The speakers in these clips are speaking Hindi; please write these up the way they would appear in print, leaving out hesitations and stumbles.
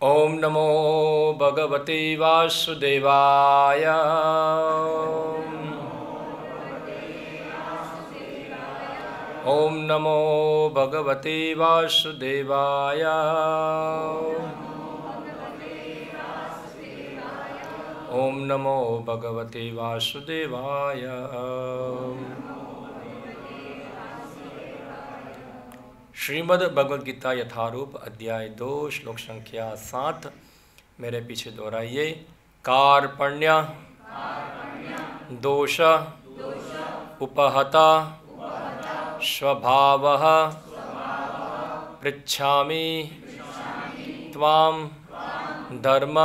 ओम नमो भगवते वासुदेवाय। ओम नमो भगवते वासुदेवाय। ओम नमो भगवते वासुदेवाय। श्रीमद् भगवद गीता यथारूप अध्याय 2 श्लोक संख्या 7 मेरे पीछे दोहराइए। कार्पण्य दोष उपहता स्वभावः पृच्छामि त्वां धर्म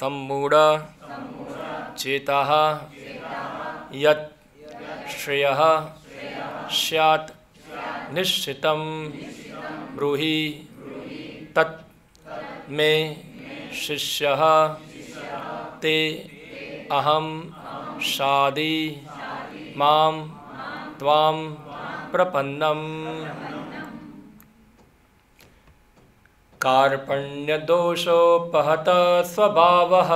सम्मूढ़ चेतः यत् श्रेयः स्यात् निश्चितं ब्रूहि तत् मे शिष्यः ते अहं शादि मां त्वां प्रपन्नम्। कार्पण्यदोषोपहत स्वभावः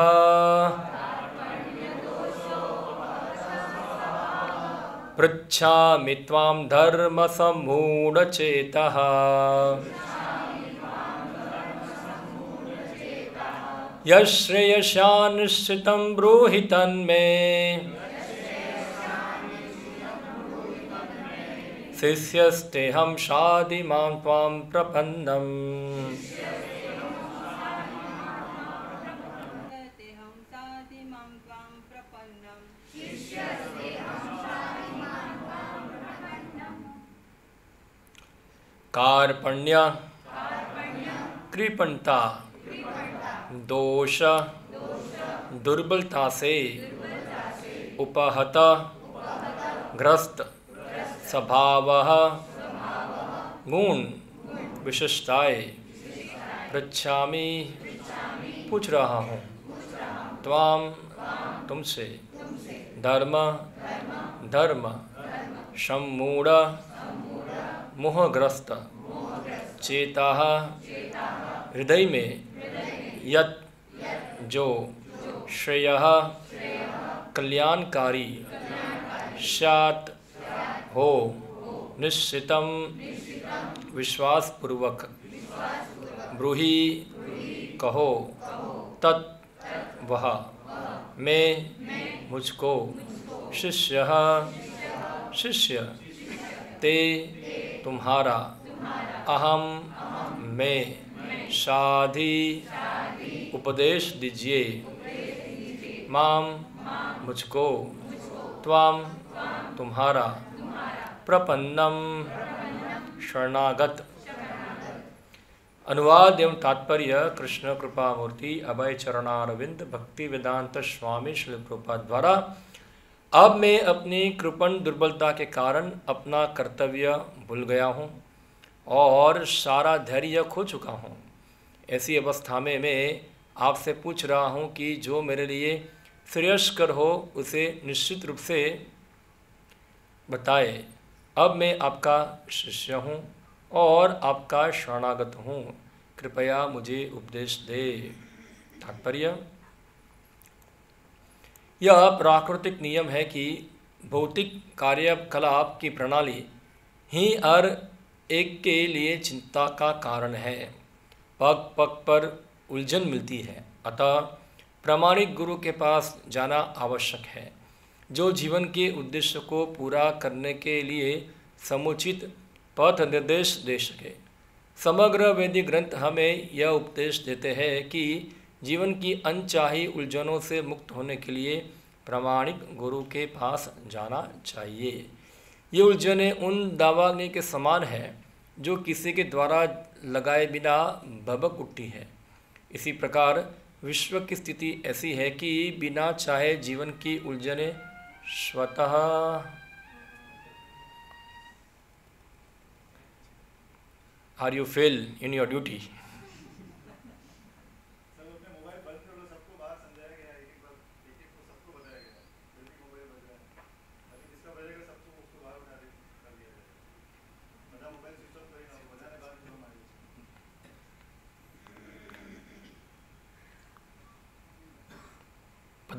पृच्छामि त्वां धर्मसम्मूढचेतः यश्रेयस्यान्निश्चितं ब्रूहि तन्मे शिष्यस्तेऽहं शादि मां त्वां प्रपन्नम्। कार्पण्य कृपणता दोष दुर्बलता से उपहत ग्रस्त स्वभावः गुण विशेषताएं पृच्छामि पूछ रहा हूँ त्वाम तुमसे धर्म सम्मूढ़ मोहग्रस्त चेता हृदय में यत् जो श्रेयः कल्याणकारी स्यात् हो निश्चितं विश्वासपूर्वक ब्रूहि कहो तत् वह मैं मुझको शिष्य ते तुम्हारा अहम मैं शाधि उपदेश दीजिए माम मुझको त्वाम तुम्हारा प्रपन्नम शरणागत। अनुवाद एवं तात्पर्य कृष्ण कृपा मूर्ति अभय चरणारविंद भक्ति वेदांत स्वामी श्री प्रभुपाद द्वारा। अब मैं अपनी कृपण दुर्बलता के कारण अपना कर्तव्य भूल गया हूँ और सारा धैर्य खो चुका हूँ। ऐसी अवस्था में मैं आपसे पूछ रहा हूँ कि जो मेरे लिए श्रेयस्कर हो उसे निश्चित रूप से बताए। अब मैं आपका शिष्य हूँ और आपका शरणागत हूँ, कृपया मुझे उपदेश दे। तात्पर्य यह प्राकृतिक नियम है कि भौतिक कार्यकलाप की प्रणाली ही हर एक के लिए चिंता का कारण है। पग पग पर उलझन मिलती है, अतः प्रामाणिक गुरु के पास जाना आवश्यक है जो जीवन के उद्देश्य को पूरा करने के लिए समुचित पथ निर्देश दे सके। समग्र वैदिक ग्रंथ हमें यह उपदेश देते हैं कि जीवन की अनचाही उलझनों से मुक्त होने के लिए प्रामाणिक गुरु के पास जाना चाहिए। ये उलझनें उन दावाग्नि के समान है जो किसी के द्वारा लगाए बिना भभक उठती है। इसी प्रकार विश्व की स्थिति ऐसी है कि बिना चाहे जीवन की उलझनें स्वतः are you fail in your duty.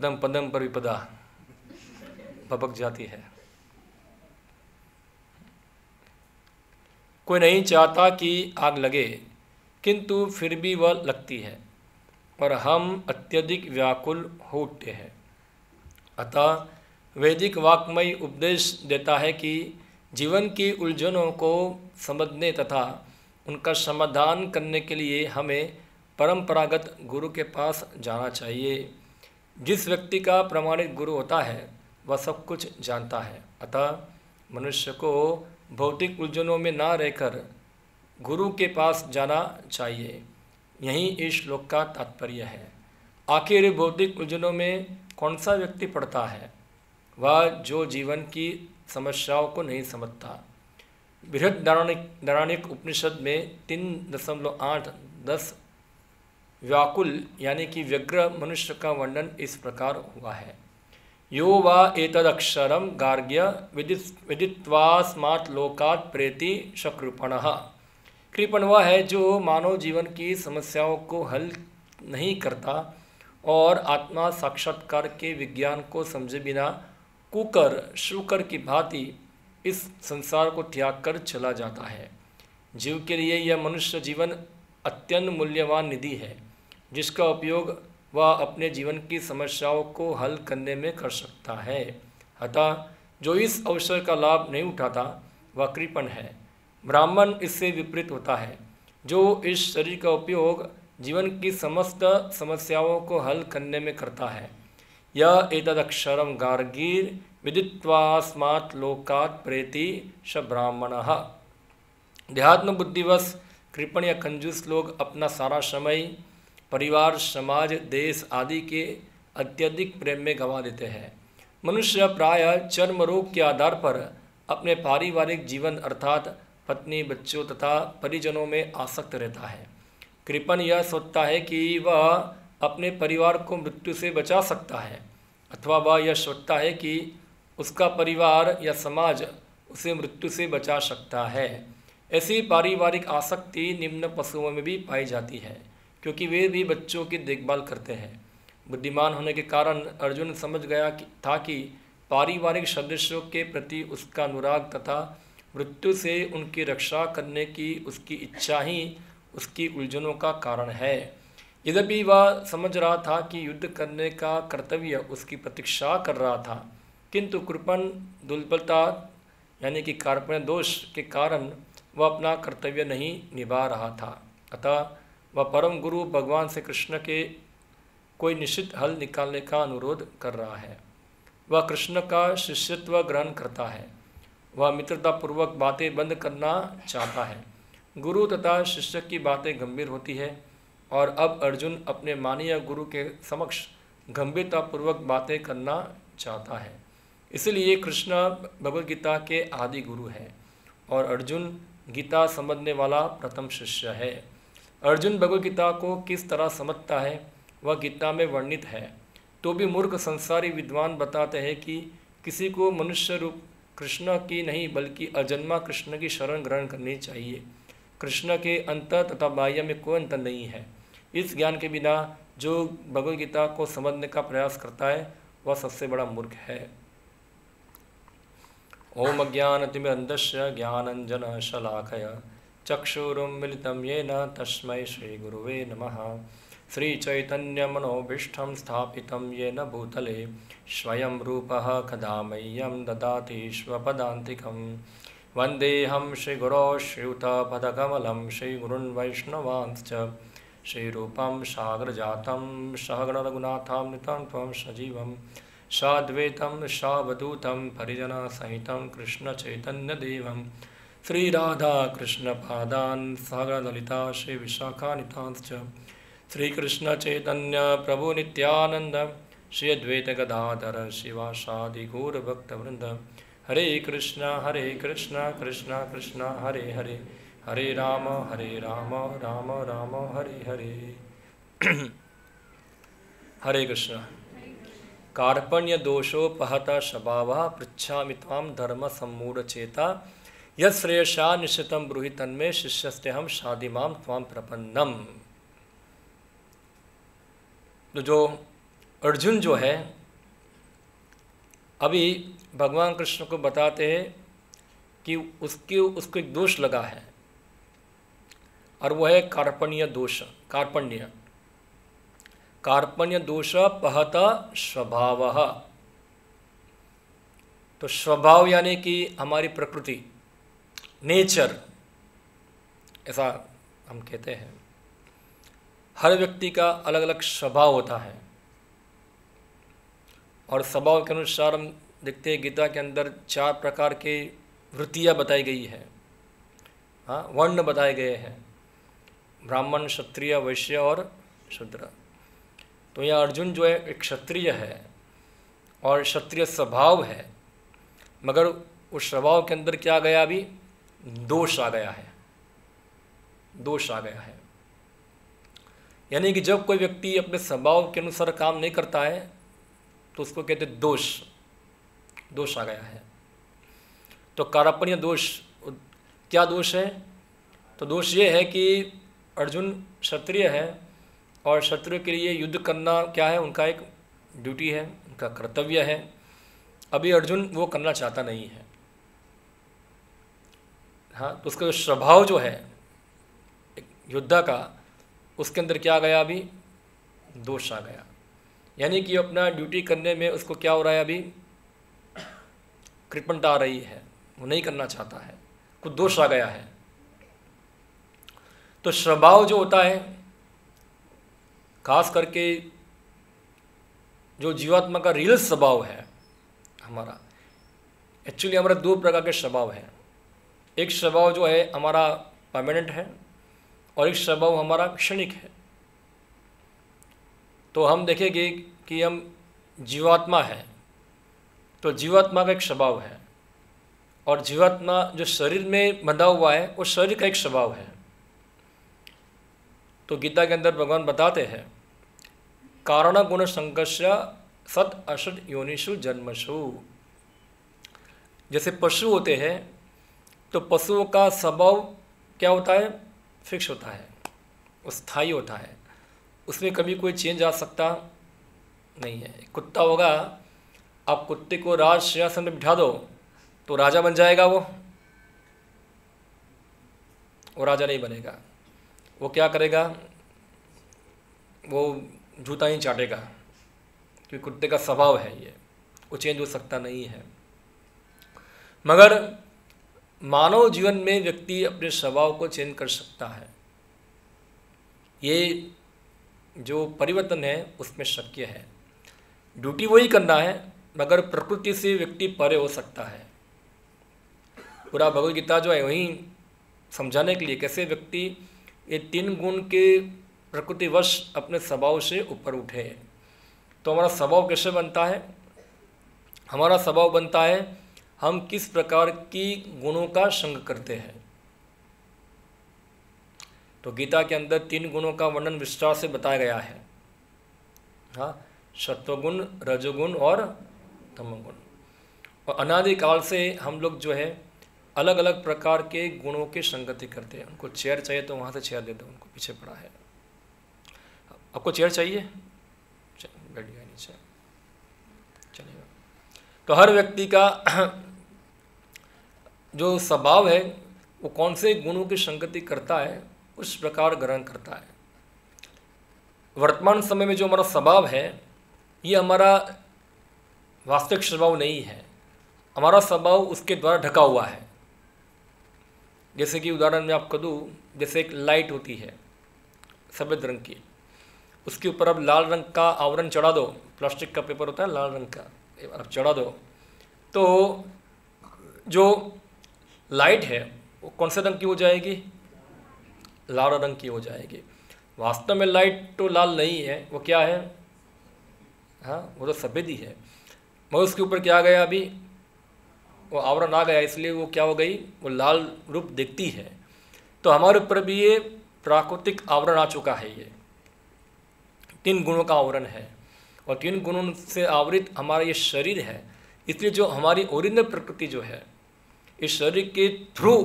पदम पदम पर विपदा भपक जाती है। कोई नहीं चाहता कि आग लगे, किंतु फिर भी वह लगती है और हम अत्यधिक व्याकुल हो उठते हैं। अतः वैदिक वाक्मय उपदेश देता है कि जीवन की उलझनों को समझने तथा उनका समाधान करने के लिए हमें परंपरागत गुरु के पास जाना चाहिए। जिस व्यक्ति का प्रमाणित गुरु होता है वह सब कुछ जानता है। अतः मनुष्य को भौतिक उलझनों में ना रहकर गुरु के पास जाना चाहिए। यही इस श्लोक का तात्पर्य है। आखिर भौतिक उलझनों में कौन सा व्यक्ति पड़ता है? वह जो जीवन की समस्याओं को नहीं समझता। बृहदारण्यक उपनिषद में 3.8-10 व्याकुल यानी कि व्यग्र मनुष्य का वर्णन इस प्रकार हुआ है। यो वा एतदक्षरम गार्ग्य विदित्वास्मात् लोकात् प्रेति शकृपणः। कृपण वह है जो मानव जीवन की समस्याओं को हल नहीं करता और आत्मा साक्षात्कार के विज्ञान को समझे बिना कुकर शुकर की भांति इस संसार को त्याग कर चला जाता है। जीव के लिए यह मनुष्य जीवन अत्यंत मूल्यवान निधि है, जिसका उपयोग वह अपने जीवन की समस्याओं को हल करने में कर सकता है। अतः जो इस अवसर का लाभ नहीं उठाता वह कृपण है। ब्राह्मण इससे विपरीत होता है, जो इस शरीर का उपयोग जीवन की समस्त समस्याओं को हल करने में करता है। यह एतदक्षरम गार्गीर विदित्वास्मात् लोकात् प्रेति स ब्राह्मणः। देहात्म बुद्धिवश कृपण या कंजूस लोग अपना सारा समय परिवार, समाज, देश आदि के अत्यधिक प्रेम में गंवा देते हैं। मनुष्य प्रायः चर्म रोग के आधार पर अपने पारिवारिक जीवन अर्थात पत्नी, बच्चों तथा परिजनों में आसक्त रहता है। कृपण यह सोचता है कि वह अपने परिवार को मृत्यु से बचा सकता है, अथवा वह यह सोचता है कि उसका परिवार या समाज उसे मृत्यु से बचा सकता है। ऐसी पारिवारिक आसक्ति निम्न पशुओं में भी पाई जाती है, क्योंकि वे भी बच्चों की देखभाल करते हैं। बुद्धिमान होने के कारण अर्जुन समझ गया था कि पारिवारिक सदस्यों के प्रति उसका अनुराग तथा मृत्यु से उनकी रक्षा करने की उसकी इच्छा ही उसकी उलझनों का कारण है। यद्यपि वह समझ रहा था कि युद्ध करने का कर्तव्य उसकी प्रतीक्षा कर रहा था, किंतु कृपण दुर्बलता यानी कि कार्पण्य दोष के कारण वह अपना कर्तव्य नहीं निभा रहा था। अतः वह परम गुरु भगवान श्री कृष्ण के कोई निश्चित हल निकालने का अनुरोध कर रहा है। वह कृष्ण का शिष्यत्व ग्रहण करता है। वह मित्रतापूर्वक बातें बंद करना चाहता है। गुरु तथा शिष्य की बातें गंभीर होती है और अब अर्जुन अपने माननीय गुरु के समक्ष गंभीरतापूर्वक बातें करना चाहता है। इसलिए कृष्ण भगवद गीता के आदि गुरु हैं और अर्जुन गीता समझने वाला प्रथम शिष्य है। अर्जुन भगवद गीता को किस तरह समझता है वह गीता में वर्णित है। तो भी मूर्ख संसारी विद्वान बताते हैं कि किसी को मनुष्य रूप कृष्ण की नहीं बल्कि अजन्मा कृष्ण की शरण ग्रहण करनी चाहिए। कृष्ण के अंतर तथा बाह्य में कोई अंतर नहीं है। इस ज्ञान के बिना जो भगवद गीता को समझने का प्रयास करता है वह सबसे बड़ा मूर्ख है। ओम अज्ञानतिमिरन्धस्य ज्ञानञ्जनशलाकया चक्षुरुन्मिलितं येन तस्मै श्रीगुरुवे नमः। श्रीचैतन्यमनोभीष्टं स्थापितं येन भूतले स्वयं रूपः कदा मह्यं ददाति स्वपदान्तिकं। वन्देऽहं श्रीगुरो श्रीयुतपदकमलं श्रीगुरून् वैष्णवांश्च श्रीरूपं सागरजातं सहगणरघुनाथामृतं त्वं सजीवं साद्वैतं सावधूतं परिजनसहितं कृष्णचैतन्यदेवं श्रीराधाकृष्णपादान् सागरललिता श्रीविशाखानितांश्च श्रीकृष्णचैतन्य प्रभु नित्यानंद श्री अद्वैत गदाधर शिवासादि गौरभक्तवृंद। हरे कृष्ण कृष्ण कृष्ण हरे हरे, हरे राम राम राम हरे हरे। हरे कृष्ण। कार्पण्य दोषोपहत स्वभावः पृच्छामि त्वां धर्म सम्मूढ़चेता यश्रेयसा निश्चितं ब्रूहि तन्मे शिष्यस्तेहं शाधिमां त्वां प्रपन्नम। तो जो अर्जुन जो है अभी भगवान कृष्ण को बताते हैं कि उसको एक दोष लगा है, और वह है कार्पण्य दोष। कार्पण्य दोष पहत स्वभाव। तो स्वभाव यानी कि हमारी प्रकृति, नेचर, ऐसा हम कहते हैं। हर व्यक्ति का अलग अलग स्वभाव होता है, और स्वभाव के अनुसार हम देखते हैं गीता के अंदर 4 प्रकार के वृत्तियाँ बताई गई है। हाँ, वर्ण बताए गए हैं, ब्राह्मण, क्षत्रिय, वैश्य और शूद्र। तो यह अर्जुन जो है एक क्षत्रिय है और क्षत्रिय स्वभाव है, मगर उस स्वभाव के अंदर क्या आ गया, अभी दोष आ गया है। यानी कि जब कोई व्यक्ति अपने स्वभाव के अनुसार काम नहीं करता है तो उसको कहते दोष आ गया है। तो कार्पण्य दोष, क्या दोष है? तो दोष ये है कि अर्जुन क्षत्रिय है, और क्षत्रिय के लिए युद्ध करना क्या है, उनका एक ड्यूटी है, उनका कर्तव्य है। अभी अर्जुन वो करना चाहता नहीं है। हाँ, तो उसका स्वभाव जो है योद्धा का, उसके अंदर क्या आ गया, अभी दोष आ गया। यानी कि अपना ड्यूटी करने में उसको क्या हो रहा है, अभी कृपणता आ रही है, वो नहीं करना चाहता है, कुछ दोष आ गया है। तो स्वभाव जो होता है, खास करके जो जीवात्मा का रियल स्वभाव है हमारा, एक्चुअली हमारा 2 प्रकार के स्वभाव हैं। एक स्वभाव जो है हमारा परमानेंट है, और एक स्वभाव हमारा क्षणिक है। तो हम देखेंगे कि हम जीवात्मा है, तो जीवात्मा का एक स्वभाव है, और जीवात्मा जो शरीर में बंधा हुआ है वो शरीर का एक स्वभाव है। तो गीता के अंदर भगवान बताते हैं, कारण गुण संकर्ष्य सत असत योनिषु जन्मसु। जैसे पशु होते हैं, तो पशुओं का स्वभाव क्या होता है, फिक्स होता है, वो स्थायी होता है, उसमें कभी कोई चेंज आ सकता नहीं है। कुत्ता होगा, आप कुत्ते को राज सिंहासन में बिठा दो तो राजा बन जाएगा, वो राजा नहीं बनेगा। वो क्या करेगा, वो जूता ही चाटेगा, क्योंकि कुत्ते का स्वभाव है ये, वो चेंज हो सकता नहीं है। मगर मानव जीवन में व्यक्ति अपने स्वभाव को चेंज कर सकता है। ये जो परिवर्तन है उसमें शक्य है। ड्यूटी वही करना है, मगर प्रकृति से व्यक्ति परे हो सकता है। पूरा भगवद गीता जो है वही समझाने के लिए कैसे व्यक्ति ये 3 गुण के प्रकृतिवश अपने स्वभाव से ऊपर उठे। तो हमारा स्वभाव कैसे बनता है? हमारा स्वभाव बनता है हम किस प्रकार की गुणों का संग करते हैं। तो गीता के अंदर 3 गुणों का वर्णन विस्तार से बताया गया है। हाँ, सत्वगुण, रजोगुण और तमोगुण। और अनादिकाल से हम लोग जो है अलग अलग प्रकार के गुणों की संगति करते हैं। उनको चेयर चाहिए तो वहाँ से चेयर दे दो, उनको पीछे पड़ा है। आपको चेयर चाहिए, बैठ गया नीचे, चलिएगा। तो हर व्यक्ति का जो स्वभाव है वो कौन से गुणों की संगति करता है उस प्रकार ग्रहण करता है। वर्तमान समय में जो हमारा स्वभाव है ये हमारा वास्तविक स्वभाव नहीं है। हमारा स्वभाव उसके द्वारा ढका हुआ है। जैसे कि उदाहरण में आपको दूँ, जैसे एक लाइट होती है सफ़ेद रंग की, उसके ऊपर अब लाल रंग का आवरण चढ़ा दो, प्लास्टिक का पेपर होता है लाल रंग का, अब चढ़ा दो तो जो लाइट है वो कौन से रंग की हो जाएगी? लाल रंग की हो जाएगी। वास्तव में लाइट तो लाल नहीं है, वो क्या है? हाँ, वो तो सफ़ेद ही है, मगर उसके ऊपर क्या आ गया, अभी वो आवरण आ गया, इसलिए वो क्या हो गई, वो लाल रूप दिखती है। तो हमारे ऊपर भी ये प्राकृतिक आवरण आ चुका है। ये 3 गुणों का आवरण है, और 3 गुणों से आवृत हमारा ये शरीर है। इसलिए जो हमारी ओरिजिनल प्रकृति जो है इस शरीर के थ्रू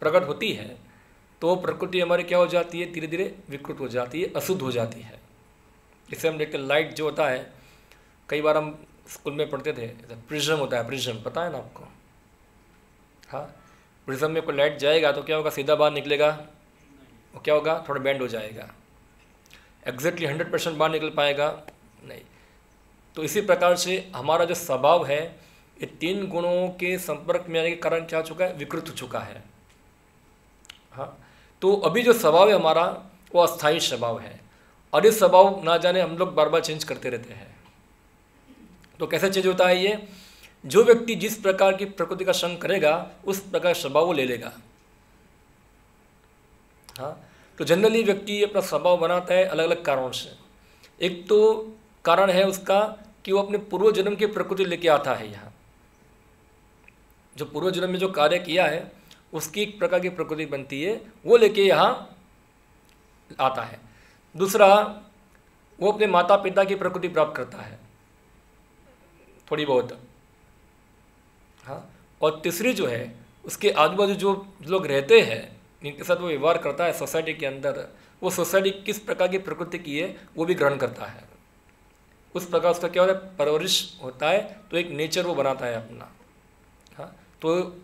प्रकट होती है, तो प्रकृति हमारी क्या हो जाती है, धीरे धीरे विकृत हो जाती है, अशुद्ध हो जाती है। जैसे हम देखते लाइट जो होता है, कई बार हम स्कूल में पढ़ते थे, प्रिज्म होता है, प्रिज्म पता है ना आपको? हाँ, प्रिज्म में कोई लाइट जाएगा तो क्या होगा, सीधा बाहर निकलेगा, और क्या होगा, थोड़ा बेंड हो जाएगा, एग्जैक्टली 100% बाहर निकल पाएगा नहीं। तो इसी प्रकार से हमारा जो स्वभाव है, ये 3 गुणों के संपर्क में आने के कारण क्या हो चुका है, विकृत हो चुका है। हाँ, तो अभी जो स्वभाव है हमारा, वो अस्थायी स्वभाव है, और इस स्वभाव ना जाने हम लोग बार बार चेंज करते रहते हैं। तो कैसे चेंज होता है ये? जो व्यक्ति जिस प्रकार की प्रकृति का संग करेगा, उस प्रकार स्वभाव वो ले लेगा। हाँ, तो जनरली व्यक्ति अपना स्वभाव बनाता है अलग अलग कारणों से। एक तो कारण है उसका कि वो अपने पूर्व जन्म की प्रकृति लेके आता है यहाँ, जो पूर्व जन्म में जो कार्य किया है उसकी एक प्रकार की प्रकृति बनती है, वो लेके यहाँ आता है। दूसरा, वो अपने माता पिता की प्रकृति प्राप्त करता है थोड़ी बहुत। हाँ, और तीसरी जो है, उसके आजू बाजू जो लोग रहते हैं, जिनके साथ वो व्यवहार करता है सोसाइटी के अंदर, वो सोसाइटी किस प्रकार की प्रकृति की है वो भी ग्रहण करता है। उस प्रकार उसका क्या होता है, परवरिश होता है, तो एक नेचर वो बनाता है अपना। हाँ, तो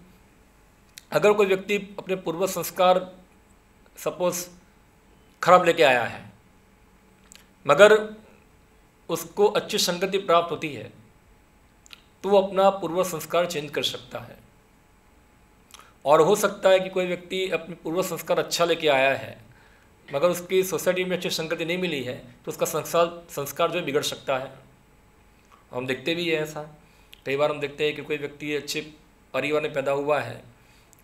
अगर कोई व्यक्ति अपने पूर्व संस्कार सपोज खराब लेके आया है, मगर उसको अच्छी संगति प्राप्त होती है, तो वो अपना पूर्व संस्कार चेंज कर सकता है। और हो सकता है कि कोई व्यक्ति अपने पूर्व संस्कार अच्छा लेके आया है, मगर उसकी सोसाइटी में अच्छी संगति नहीं मिली है, तो उसका संस्कार जो है बिगड़ सकता है। हम देखते भी है ऐसा, कई बार हम देखते हैं कि कोई व्यक्ति अच्छे परिवार में पैदा हुआ है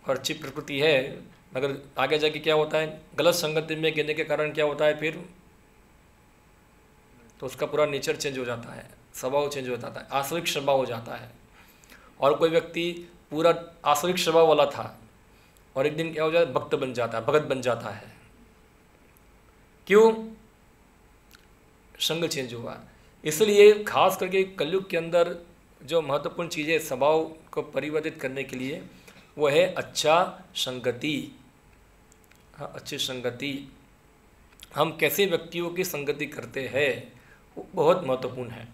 और अच्छी प्रकृति है, मगर आगे जाके क्या होता है, गलत संगति में गिरने के कारण क्या होता है फिर, तो उसका पूरा नेचर चेंज हो जाता है, स्वभाव चेंज हो जाता है, आश्रित स्वभाव हो जाता है। और कोई व्यक्ति पूरा आश्रित स्वभाव वाला था और एक दिन क्या हो जाता है, भक्त बन जाता है, भगत बन जाता है। क्यों? संग चेंज हुआ। इसलिए खास करके कलयुग के अंदर जो महत्वपूर्ण चीज़ें स्वभाव को परिवर्तित करने के लिए, वो है अच्छा संगति। हाँ, अच्छी संगति। हम कैसे व्यक्तियों की संगति करते हैं वो बहुत महत्वपूर्ण है।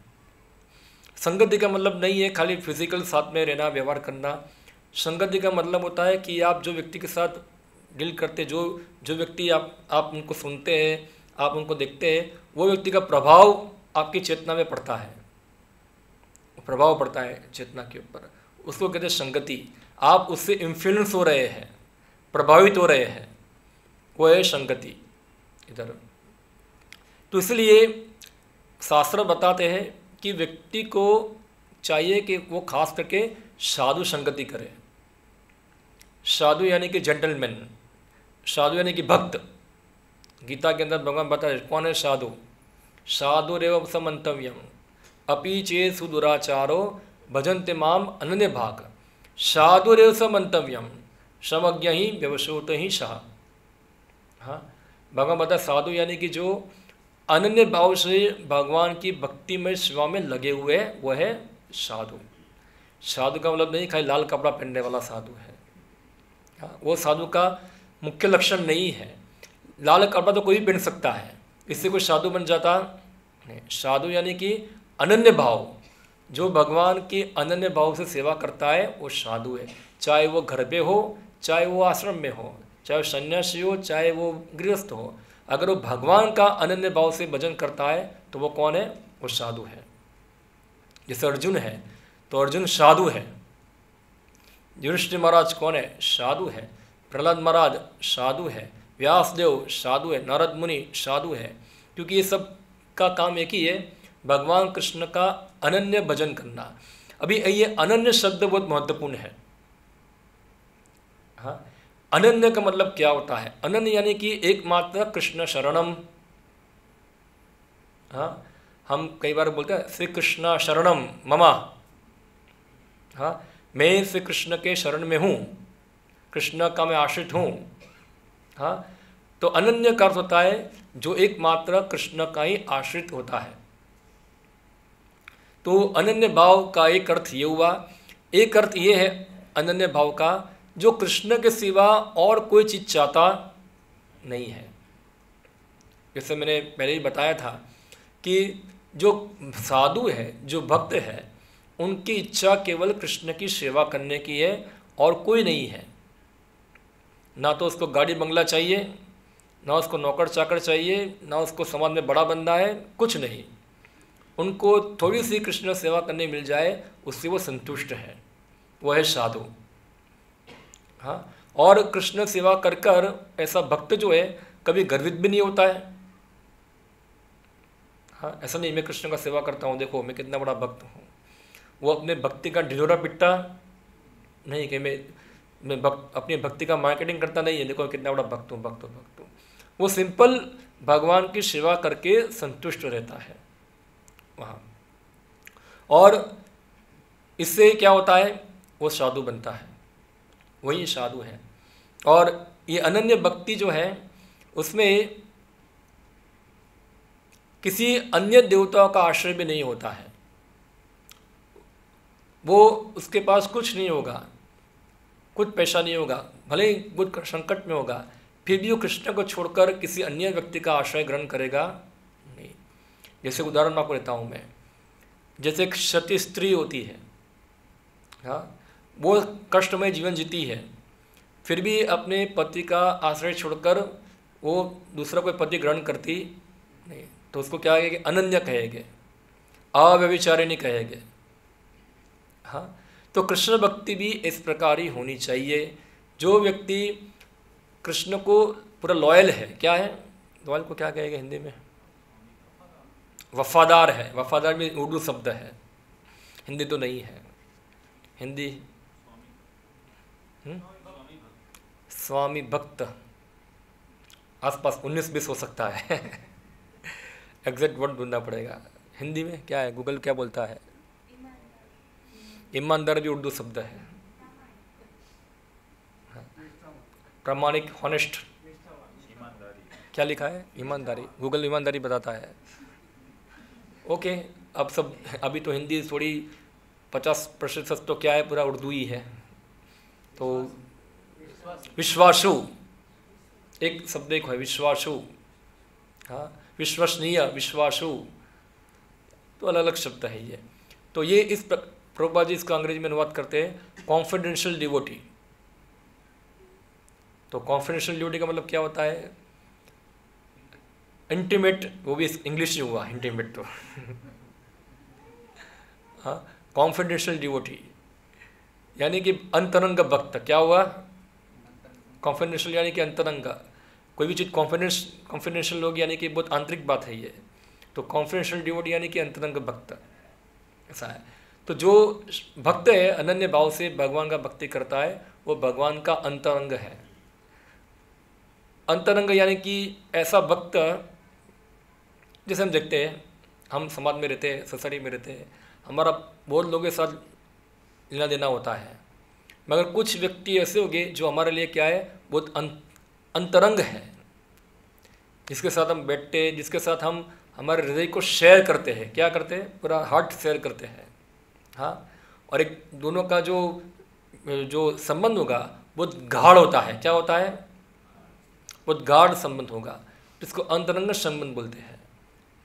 संगति का मतलब नहीं है खाली फिजिकल साथ में रहना, व्यवहार करना। संगति का मतलब होता है कि आप जो व्यक्ति के साथ डील करते, जो व्यक्ति आप उनको सुनते हैं, आप उनको देखते हैं, वो व्यक्ति का प्रभाव आपकी चेतना में पड़ता है, प्रभाव पड़ता है चेतना के ऊपर, उसको कहते हैं संगति। आप उससे इन्फ्लुएंस हो रहे हैं, प्रभावित हो रहे हैं, वो है संगति इधर। तो इसलिए शास्त्र बताते हैं कि व्यक्ति को चाहिए कि वो खास करके साधु संगति करे। साधु यानी कि जेंटलमैन, साधु यानी कि भक्त। गीता के अंदर भगवान बताते हैं कौन है साधु। साधुरेव समंतव्यम अपि चेत् सुदुराचारो भजन्ते माम अनन्य भाग। साधुरेव समंतव्यम समज्ञ ही व्यवसोत ही सह। हाँ, भगवान बताए साधु यानी कि जो अनन्य भाव से भगवान की भक्ति में सेवा में लगे हुए हैं, वो है साधु। साधु का मतलब नहीं खाली लाल कपड़ा पहनने वाला साधु है। हाँ, वो साधु का मुख्य लक्षण नहीं है। लाल कपड़ा तो कोई भी पहन सकता है, इससे कोई साधु बन जाता नहीं। साधु यानी कि अनन्य भाव, जो भगवान के अनन्य भाव से सेवा करता है वो साधु है। चाहे वो घर पे हो, चाहे वो आश्रम में हो, चाहे वो सन्यासी हो, चाहे वो गृहस्थ हो, अगर वो भगवान का अनन्य भाव से भजन करता है तो वो कौन है, वो साधु है। जैसे अर्जुन है तो अर्जुन साधु है। युधिष्ठिर महाराज कौन है, साधु है। प्रहलाद महाराज साधु है। व्यासदेव साधु है। नारद मुनि साधु है। क्योंकि ये सब का काम एक ही है, भगवान कृष्ण का अनन्य भजन करना। अभी ये अनन्य शब्द बहुत महत्वपूर्ण है। हाँ, अनन्य का मतलब क्या होता है? अनन्य यानी कि एकमात्र कृष्ण शरणम। हाँ, हम कई बार बोलते हैं श्री कृष्ण शरणम ममा। हाँ, मैं श्री कृष्ण के शरण में हूँ, कृष्ण का मैं आश्रित हूँ। हाँ, तो अनन्य का अर्थ होता है जो एकमात्र कृष्ण का ही आश्रित होता है। तो अनन्य भाव का एक अर्थ ये हुआ। एक अर्थ ये है अनन्य भाव का, जो कृष्ण के सिवा और कोई चीज़ चाहता नहीं है। जैसे मैंने पहले ही बताया था कि जो साधु है, जो भक्त है, उनकी इच्छा केवल कृष्ण की सेवा करने की है और कोई नहीं है। ना तो उसको गाड़ी बंगला चाहिए, ना उसको नौकर चाकर चाहिए, ना उसको समाज में बड़ा बंदा है, कुछ नहीं। उनको थोड़ी सी कृष्ण सेवा करने मिल जाए उससे वो संतुष्ट है, वो है साधु। हाँ, और कृष्ण सेवा कर कर ऐसा भक्त जो है कभी गर्वित भी नहीं होता है। हाँ, ऐसा नहीं मैं कृष्ण का सेवा करता हूँ, देखो मैं कितना बड़ा भक्त हूँ। वो अपने भक्ति का ढिढोरा पिटता नहीं कि मैं अपनी भक्ति का मार्केटिंग करता नहीं है, देखो कितना बड़ा भक्त हूँ, भक्त हूँ। वो सिंपल भगवान की सेवा करके संतुष्ट रहता है वहाँ। और इससे क्या होता है, वो साधु बनता है, वही साधु है। और ये अनन्य भक्ति जो है उसमें किसी अन्य देवताओं का आश्रय भी नहीं होता है। वो उसके पास कुछ नहीं होगा, कुछ पैसा नहीं होगा, भले ही कुछ संकट में होगा, फिर भी वो कृष्ण को छोड़कर किसी अन्य व्यक्ति का आश्रय ग्रहण करेगा नहीं। जैसे उदाहरण आपको देता हूँ मैं, जैसे एक सती स्त्री होती है, हाँ, वो कष्टमय जीवन जीती है, फिर भी अपने पति का आश्रय छोड़कर वो दूसरा कोई पति ग्रहण करती नहीं, तो उसको क्या कहेंगे, अनन्य कहेंगे, अव्यभिचारिणी कहेंगे। हाँ, तो कृष्ण भक्ति भी इस प्रकार ही होनी चाहिए। जो व्यक्ति कृष्ण को पूरा लॉयल है, क्या है, लॉयल को क्या कहेंगे हिंदी में, वफादार है। वफादार भी उर्दू शब्द है, हिंदी तो नहीं है। हिंदी स्वामी भक्त, आसपास 19-20 हो सकता है एग्जैक्ट वर्ड ढूंढना पड़ेगा। हिंदी में क्या है, गूगल क्या बोलता है? ईमानदार भी उर्दू शब्द है, प्रामाणिक, हॉनेस्ट, क्या लिखा है, ईमानदारी। गूगल ईमानदारी बताता है। ओके, अब सब अभी तो हिंदी थोड़ी 50% तो क्या है, पूरा उर्दू ही है। तो विश्वासु एक शब्द एक है, विश्वासु। हाँ, विश्वसनीय, विश्वासु, तो अलग अलग शब्द है ये। तो ये इस प्रभुपाद जी इसका अंग्रेजी में अनुवाद करते हैं कॉन्फिडेंशियल डिवोटी। तो कॉन्फिडेंशियल डिवोटी का मतलब क्या होता है, इंटीमेट, वो भी इंग्लिश में हुआ इंटीमेट तो हाँ, कॉन्फिडेंशियल डिवोटी यानी कि अंतरंग भक्त। क्या हुआ, कॉन्फिडेंशियल यानी कि अंतरंग। कोई भी चीज़ कॉन्फिडेंशियल होगी यानी कि बहुत आंतरिक बात है ये। तो कॉन्फिडेंशियल डिवोटी यानी कि अंतरंग भक्त, ऐसा है। तो जो भक्त है अनन्य भाव से भगवान का भक्ति करता है, वो भगवान का अंतरंग है। अंतरंग यानी कि ऐसा भक्त, जैसे हम देखते हैं, हम समाज में रहते हैं, सोसाइटी में रहते हैं, हमारा बहुत लोगों के साथ लेना देना होता है, मगर कुछ व्यक्ति ऐसे होंगे जो हमारे लिए क्या है, बहुत अंतरंग है, जिसके साथ हम बैठते हैं, जिसके साथ हम हमारे हृदय को शेयर करते हैं। क्या करते हैं, पूरा हार्ट शेयर करते हैं। हाँ, और एक दोनों का जो संबंध होगा बहुत गाढ़ होता है। क्या होता है, बहुत गाढ़ संबंध होगा, जिसको अंतरंग संबंध बोलते हैं।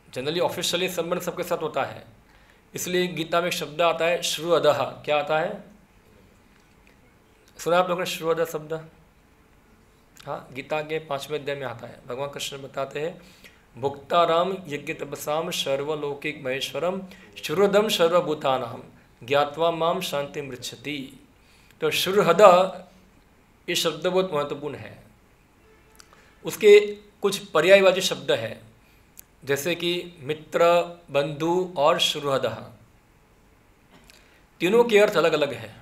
जनरली ऑफिशियली संबंध सबके साथ होता है, इसलिए गीता में एक शब्द आता है श्रुअदः। क्या आता है, सुना आप लोगों ने श्रुअदः शब्द? हाँ, गीता के 5वें अध्याय में आता है। भगवान कृष्ण बताते हैं, भुक्ताराम यज्ञ तपसाम सर्वलौकिक महेश्वरम श्रुहदम सर्वभूतानाम ज्ञात्वा माम शांति मृच्छति। तो श्रुहद ये शब्द बहुत महत्वपूर्ण है। उसके कुछ पर्यायवाची शब्द है, जैसे कि मित्र, बंधु और श्रुहदः। तीनों के अर्थ अलग अलग है।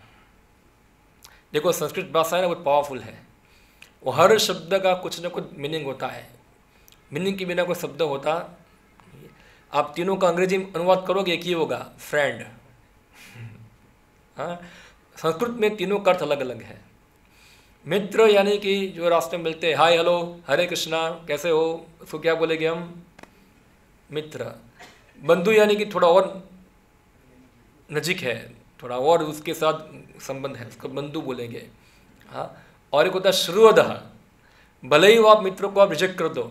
देखो संस्कृत भाषा है ना, बहुत पावरफुल है। वो हर शब्द का कुछ ना कुछ मीनिंग होता है, मीनिंग के बिना कोई शब्द होता। आप तीनों का अंग्रेजी में अनुवाद करोगे एक ही होगा, फ्रेंड। हाँ, संस्कृत में तीनों का अर्थ अलग अलग है। मित्र यानी कि जो रास्ते में मिलते हैं, हाय हेलो हरे कृष्णा कैसे हो, उसको क्या बोलेंगे हम, मित्र। बंधु यानी कि थोड़ा और नजीक है, थोड़ा और उसके साथ संबंध है, उसको बंधु बोलेंगे। हाँ, और एक होता है श्रुहदः, भले ही वो आप मित्र को आप रिजेक्ट कर दो,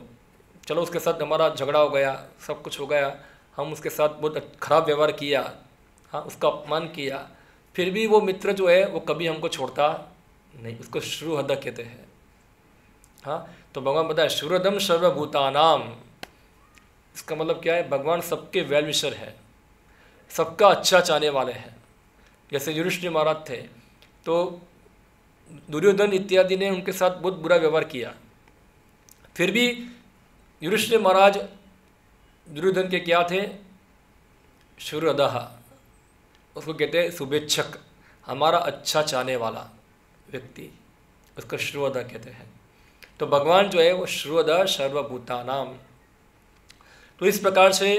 चलो उसके साथ हमारा झगड़ा हो गया, सब कुछ हो गया, हम उसके साथ बहुत खराब व्यवहार किया, हाँ, उसका अपमान किया, फिर भी वो मित्र जो है वो कभी हमको छोड़ता नहीं, उसको श्रुहद कहते हैं। हाँ, तो भगवान बताया श्रुहदम सर्वभूतानाम, इसका मतलब क्या है, भगवान सबके वेल विशर है, सबका अच्छा चाहने वाले हैं। जैसे युधिष्ठिर महाराज थे, तो दुर्योधन इत्यादि ने उनके साथ बहुत बुरा व्यवहार किया, फिर भी युधिष्ठिर महाराज दुर्योधन के क्या थे, शुरदह, उसको कहते हैं शुभेच्छक, हमारा अच्छा चाहने वाला व्यक्ति, उसको श्रुवदा कहते हैं। तो भगवान जो है वो श्रुवदा सर्वभूतानाम। तो इस प्रकार से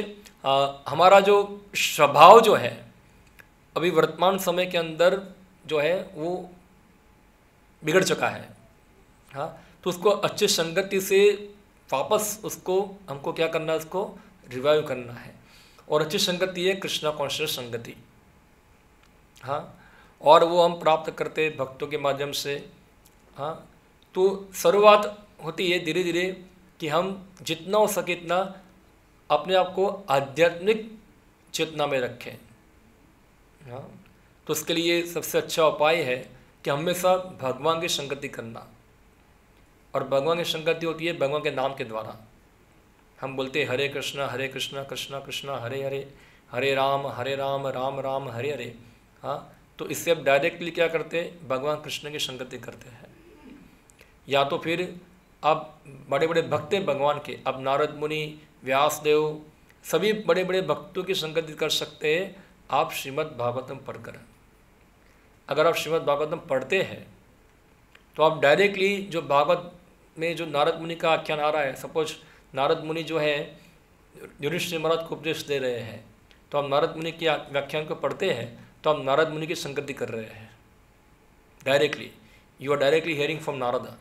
हमारा जो स्वभाव जो है अभी वर्तमान समय के अंदर जो है वो बिगड़ चुका है। हाँ, तो उसको अच्छे संगति से वापस उसको हमको क्या करना है, उसको रिवाइव करना है। और अच्छी संगति है कृष्णा कॉन्शियस संगति। हाँ, और वो हम प्राप्त करते भक्तों के माध्यम से। हाँ, तो शुरुआत होती है धीरे धीरे कि हम जितना हो सके इतना अपने आप को आध्यात्मिक चेतना में रखें। हाँ, तो उसके लिए सबसे अच्छा उपाय है कि हमेशा भगवान की संगति करना। और भगवान की संगति होती है भगवान के नाम के द्वारा। हम बोलते हैं हरे कृष्णा कृष्णा कृष्णा हरे हरे, हरे राम राम राम हरे हरे। हाँ, तो इससे अब डायरेक्टली क्या करते हैं, भगवान कृष्ण की संगति करते हैं। या तो फिर आप बड़े बड़े भक्त हैं भगवान के, अब नारद मुनि, व्यासदेव, सभी बड़े बड़े भक्तों की संगति कर सकते हैं आप श्रीमद् भागवतम पढ़कर। अगर आप श्रीमद् भागवतम पढ़ते हैं तो आप डायरेक्टली जो भागवत में जो नारद मुनि का आख्यान आ रहा है, सपोज नारद मुनि जो है युधिष्ठिर महाराज को उपदेश दे रहे हैं, तो आप नारद मुनि के व्याख्यान को पढ़ते हैं तो आप नारद मुनि की संगति कर रहे हैं directly, you are directly hearing from Narad.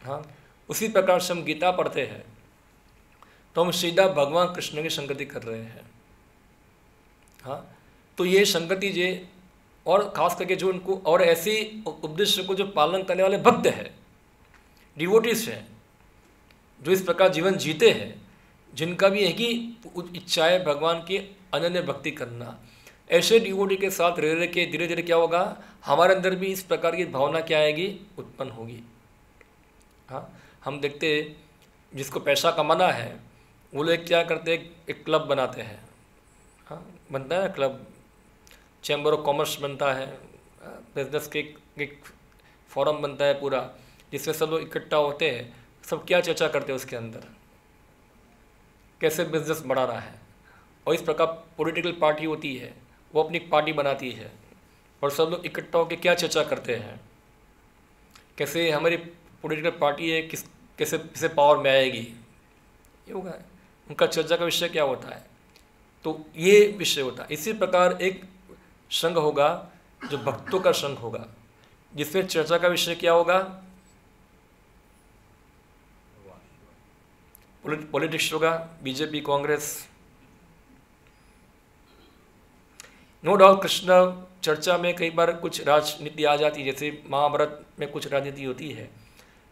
हाँ, उसी प्रकार से हम गीता पढ़ते हैं तो हम सीधा भगवान कृष्ण की संगति कर रहे हैं। हाँ, तो ये संगति जे, और खास करके जो उनको और ऐसी उपदेश को जो पालन करने वाले भक्त हैं, डिवोटीज हैं, जो इस प्रकार जीवन जीते हैं, जिनका भी एक ही इच्छा है भगवान की अनन्य भक्ति करना, ऐसे डिवोटी के साथ रह रह के धीरे धीरे क्या होगा, हमारे अंदर भी इस प्रकार की भावना क्या आएगी, उत्पन्न होगी। हाँ, हम देखते जिसको पैसा कमाना है वो लोग क्या करते हैं, एक क्लब बनाते हैं। हाँ, बनता है क्लब, चैम्बर ऑफ कॉमर्स बनता है, बिजनेस के एक फोरम बनता है पूरा, जिसमें सब लोग इकट्ठा होते हैं, सब क्या चर्चा करते हैं उसके अंदर, कैसे बिजनेस बढ़ा रहा है। और इस प्रकार पॉलिटिकल पार्टी होती है, वो अपनी पार्टी बनाती है और सब लोग इकट्ठा होकर क्या चर्चा करते हैं, कैसे हमारी पॉलिटिकल पार्टी है कैसे पावर में आएगी, ये होगा उनका चर्चा का विषय क्या होता है। तो ये विषय होता है। इसी प्रकार एक संघ होगा जो भक्तों का संघ होगा, जिसमें चर्चा का विषय क्या होगा, पॉलिटिक्स होगा, BJP, Congress. No doubt Krishna चर्चा में कई बार कुछ राजनीति आ जाती है, जैसे महाभारत में कुछ राजनीति होती है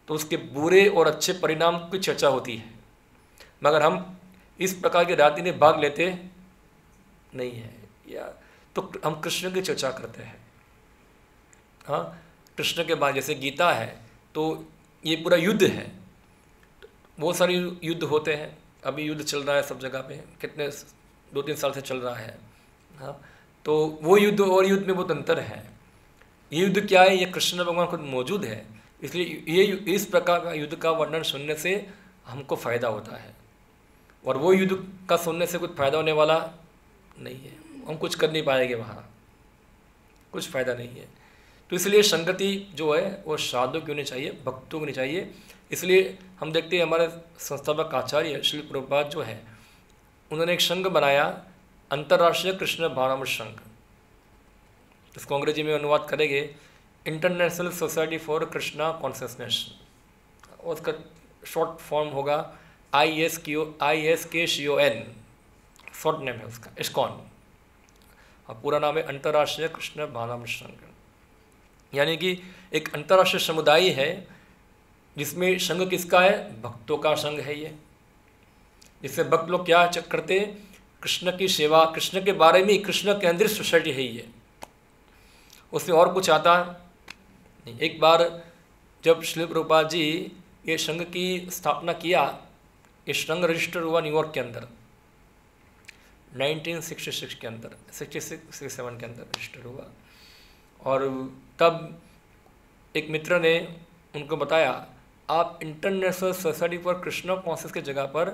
तो उसके बुरे और अच्छे परिणाम की चर्चा होती है, मगर हम इस प्रकार के राजनीति में भाग लेते नहीं है, या तो हम कृष्ण की चर्चा करते हैं। हाँ, कृष्ण के बाद जैसे गीता है तो ये पूरा युद्ध है, बहुत सारे युद्ध होते हैं, अभी युद्ध चल रहा है सब जगह पे, कितने 2-3 साल से चल रहा है। हाँ, तो वो युद्ध और युद्ध में बहुत अंतर है। ये युद्ध क्या है, ये कृष्ण भगवान खुद मौजूद है, इसलिए ये इस प्रकार का युद्ध का वर्णन सुनने से हमको फ़ायदा होता है, और वो युद्ध का सुनने से कुछ फ़ायदा होने वाला नहीं है, हम कुछ कर नहीं पाएंगे, वहाँ कुछ फ़ायदा नहीं है। तो इसलिए संगति जो है वो साधु की होनी चाहिए, भक्तों की होनी चाहिए। इसलिए हम देखते हैं हमारे संस्थापक आचार्य श्री प्रभुपाद जो है, उन्होंने एक संघ बनाया, अंतर्राष्ट्रीय कृष्ण भावनामृत संघ। इसको अंग्रेजी में अनुवाद करेंगे international society for Krishna consciousness, और उसका शॉर्ट फॉर्म होगा ISKCON, शॉर्ट नेम है उसका, इस्कॉन। और पूरा नाम है अंतर्राष्ट्रीय कृष्ण भावनामृत संघ। यानी कि एक अंतर्राष्ट्रीय समुदाय है जिसमें संघ किसका है, भक्तों का संघ है ये। जिससे भक्त लोग क्या करते, कृष्ण की सेवा, कृष्ण के बारे में, कृष्ण केंद्रित सोसाइटी है ये, उसमें और कुछ आता नहीं। एक बार जब श्रील प्रभुपाद जी ये संघ की स्थापना किया, ये संघ रजिस्टर हुआ न्यूयॉर्क के अंदर 1966 के अंदर, 66-67 के अंदर रजिस्टर हुआ। और तब एक मित्र ने उनको बताया, आप international society for Krishna conscious की जगह पर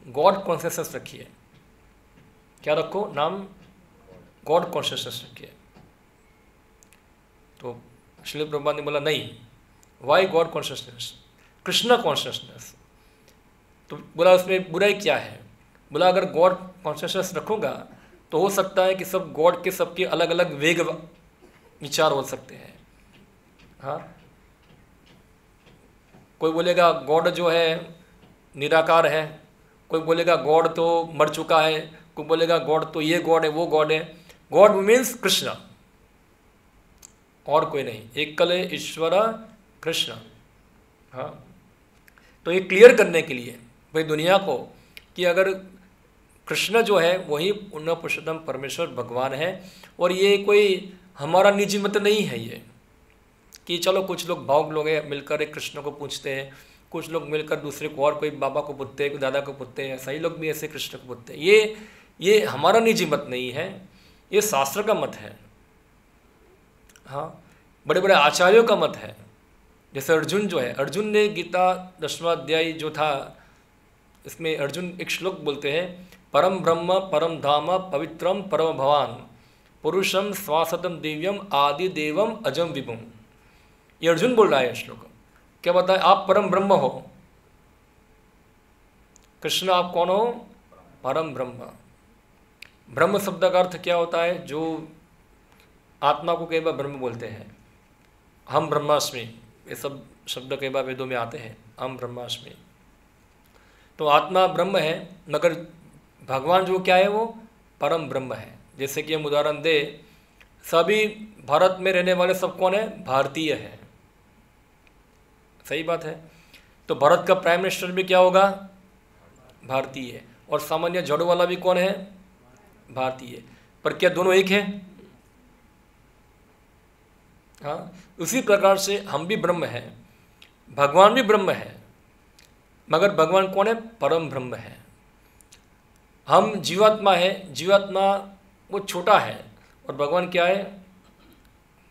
गॉड कॉन्शियसनेस रखिए। क्या रखो नाम? गॉड कॉन्शियसनेस रखिए। तो श्रील प्रभुपाद ने बोला नहीं, Y God consciousness, Krishna consciousness. तो बोला उसमें बुराई क्या है? बोला अगर गॉड कॉन्शियसनेस रखूँगा तो हो सकता है कि सब गॉड के सबके अलग अलग वेग विचार हो सकते हैं। हाँ, कोई बोलेगा गॉड जो है निराकार है, कोई बोलेगा गॉड तो मर चुका है, कोई बोलेगा गॉड तो ये गॉड है वो गॉड है। गॉड मीन्स कृष्ण और कोई नहीं, एकल ईश्वर कृष्ण। हाँ, तो ये क्लियर करने के लिए भाई दुनिया को कि अगर कृष्ण जो है वही पूर्ण पुरुषोत्तम परमेश्वर भगवान है, और ये कोई हमारा निजी मत नहीं है ये कि चलो कुछ लोग भावुक लोग हैं मिलकर एक कृष्ण को पूछते हैं, कुछ लोग मिलकर दूसरे को और कोई बाबा को पूछते हैं, कोई दादा को पूछते हैं, सही लोग भी ऐसे कृष्ण को पूछते हैं। ये हमारा निजी मत नहीं है, ये शास्त्र का मत है। हाँ, बड़े बड़े आचार्यों का मत है। जैसे अर्जुन जो है, अर्जुन ने गीता 10वां अध्याय जो था, इसमें अर्जुन एक श्लोक बोलते हैं, परम ब्रह्म परम धाम पवित्रम परम भवान पुरुषम स्वासतम दिव्यम आदि देवम अजम विभुम। ये अर्जुन बोल रहा है श्लोक। क्या बताए? आप परम ब्रह्म हो। कृष्ण आप कौन हो? परम ब्रह्म। ब्रह्म शब्द का अर्थ क्या होता है? जो आत्मा को कई बार ब्रह्म बोलते हैं, हम ब्रह्मास्मि, ये सब शब्द कई बार वेदों में आते हैं, हम ब्रह्मास्मि। तो आत्मा ब्रह्म है, मगर भगवान जो क्या है वो परम ब्रह्म है। जैसे कि हम उदाहरण दे, सभी भारत में रहने वाले सब कौन है? भारतीय है। सही बात है। तो भारत का प्राइम मिनिस्टर भी क्या होगा? भारतीय है। और सामान्य झाड़ू वाला भी कौन है? भारतीय। पर क्या दोनों एक है? हाँ, उसी प्रकार से हम भी ब्रह्म हैं, भगवान भी ब्रह्म है, मगर भगवान कौन है? परम ब्रह्म है। हम जीवात्मा है, जीवात्मा वो छोटा है, और भगवान क्या है?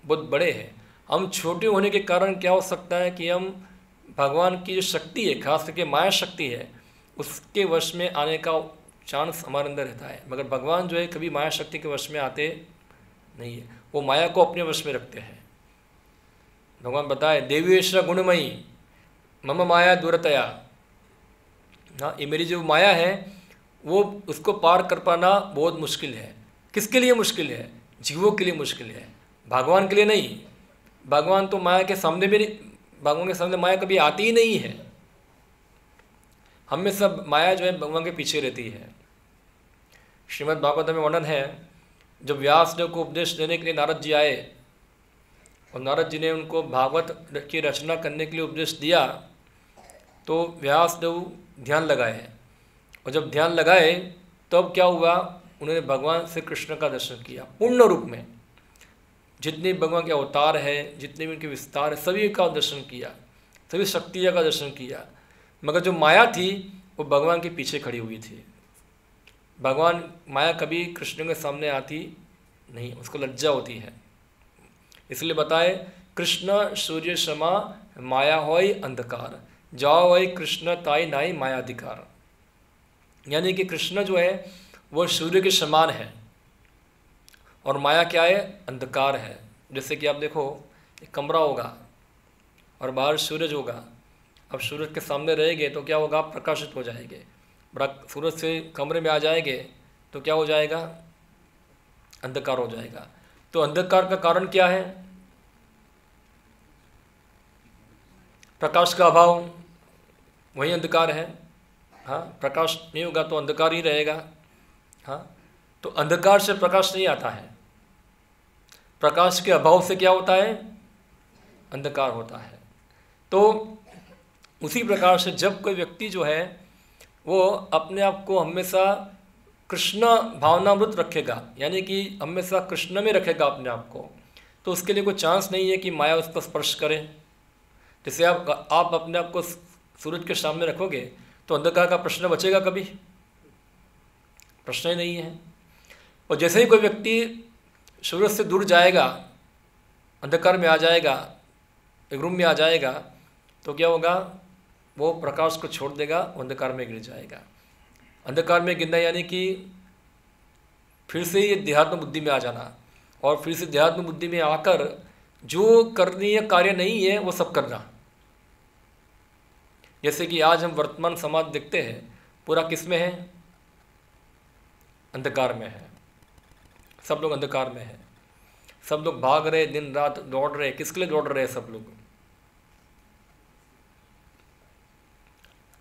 बहुत बड़े हैं। हम छोटे होने के कारण क्या हो सकता है कि हम भगवान की जो शक्ति है, खास करके माया शक्ति है, उसके वश में आने का चांस हमारे अंदर रहता है। मगर भगवान जो है कभी माया शक्ति के वश में आते नहीं है, वो माया को अपने वश में रखते हैं। भगवान बताए, देवीश्वर गुणमयी मम माया दूरतया। हाँ, ये मेरी जो माया है वो उसको पार कर पाना बहुत मुश्किल है। किसके लिए मुश्किल है? जीवों के लिए मुश्किल है, भगवान के लिए नहीं। भगवान तो माया के सामने भी नहीं, भगवान के सामने माया कभी आती ही नहीं है। हम में सब माया जो है भगवान के पीछे रहती है। श्रीमद् भागवत में वर्णन है, जब व्यासदेव को उपदेश देने के लिए नारद जी आए और नारद जी ने उनको भागवत की रचना करने के लिए उपदेश दिया, तो व्यासदेव ध्यान लगाए, और जब ध्यान लगाए तब क्या हुआ? उन्होंने भगवान श्री कृष्ण का दर्शन किया पूर्ण रूप में। जितने भगवान के अवतार है, जितने भी उनके विस्तार है, सभी का दर्शन किया, सभी शक्तियों का दर्शन किया। मगर जो माया थी वो भगवान के पीछे खड़ी हुई थी। भगवान, माया कभी कृष्ण के सामने आती नहीं, उसको लज्जा होती है। इसलिए बताए, कृष्ण सूर्य समा माया होय अंधकार, जाओ वही कृष्ण ताई नाई मायाधिकार। यानी कि कृष्ण जो है वो सूर्य के समान है, और माया क्या है? अंधकार है। जैसे कि आप देखो, एक कमरा होगा और बाहर सूरज होगा। अब सूरज के सामने रहेंगे तो क्या होगा? आप प्रकाशित हो जाएंगे। सूरज से कमरे में आ जाएंगे तो क्या हो जाएगा? अंधकार हो जाएगा। तो अंधकार का कारण क्या है? प्रकाश का अभाव, वही अंधकार है। हाँ, प्रकाश नहीं होगा तो अंधकार ही रहेगा। हाँ, तो अंधकार से प्रकाश नहीं आता है, प्रकाश के अभाव से क्या होता है? अंधकार होता है। तो उसी प्रकार से जब कोई व्यक्ति जो है वो अपने आप को हमेशा कृष्ण भावनामृत रखेगा, यानी कि हमेशा कृष्ण में रखेगा अपने आप को, तो उसके लिए कोई चांस नहीं है कि माया उसको स्पर्श करे। जैसे आप अपने आप को सूरज के सामने रखोगे तो अंधकार का प्रश्न बचेगा कभी? प्रश्न ही नहीं है। और जैसे ही कोई व्यक्ति सूरज से दूर जाएगा, अंधकार में आ जाएगा, एक रूम में आ जाएगा, तो क्या होगा? वो प्रकाश को छोड़ देगा, अंधकार में गिर जाएगा। अंधकार में गिरना यानी कि फिर से ये देहात्म बुद्धि में आ जाना, और फिर से देहात्म बुद्धि में आकर जो करणीय कार्य नहीं है वो सब करना। जैसे कि आज हम वर्तमान समाज देखते हैं, पूरा किस में है? अंधकार में है। सब लोग अंधकार में है, सब लोग भाग रहे, दिन रात दौड़ रहे। किसके लिए दौड़ रहे हैं सब लोग?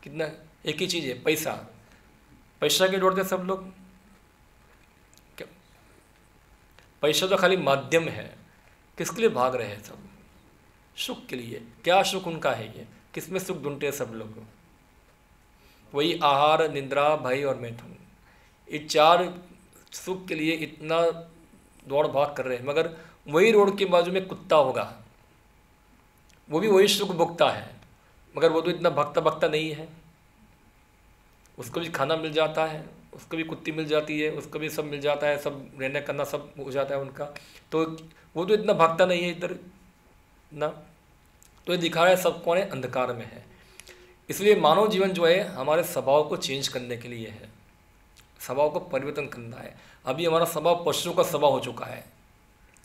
कितना एक ही चीज़ है, पैसा। पैसा के दौड़ते सब लोग। पैसा तो खाली माध्यम है। किसके लिए भाग रहे हैं सब? सुख के लिए। क्या सुख उनका है? ये किसमें सुख ढूंढते हैं सब लोग? वही आहार, निद्रा, भय और मैथुन, ये चार सुख के लिए इतना दौड़ भाग कर रहे हैं। मगर वही रोड के बाजू में कुत्ता होगा, वो भी वही सुख भोगता है, मगर वो तो इतना भगता भगता नहीं है। उसको भी खाना मिल जाता है, उसको भी कुत्ती मिल जाती है, उसको भी सब मिल जाता है, सब रहने करना सब हो जाता है उनका, तो वो तो इतना भागता नहीं है इधर ना। तो ये दिखा रहा है सब कौन है? अंधकार में है। इसलिए मानव जीवन जो है हमारे स्वभाव को चेंज करने के लिए है, स्वभाव को परिवर्तन करना है। अभी हमारा स्वभाव पशुओं का स्वभाव हो चुका है।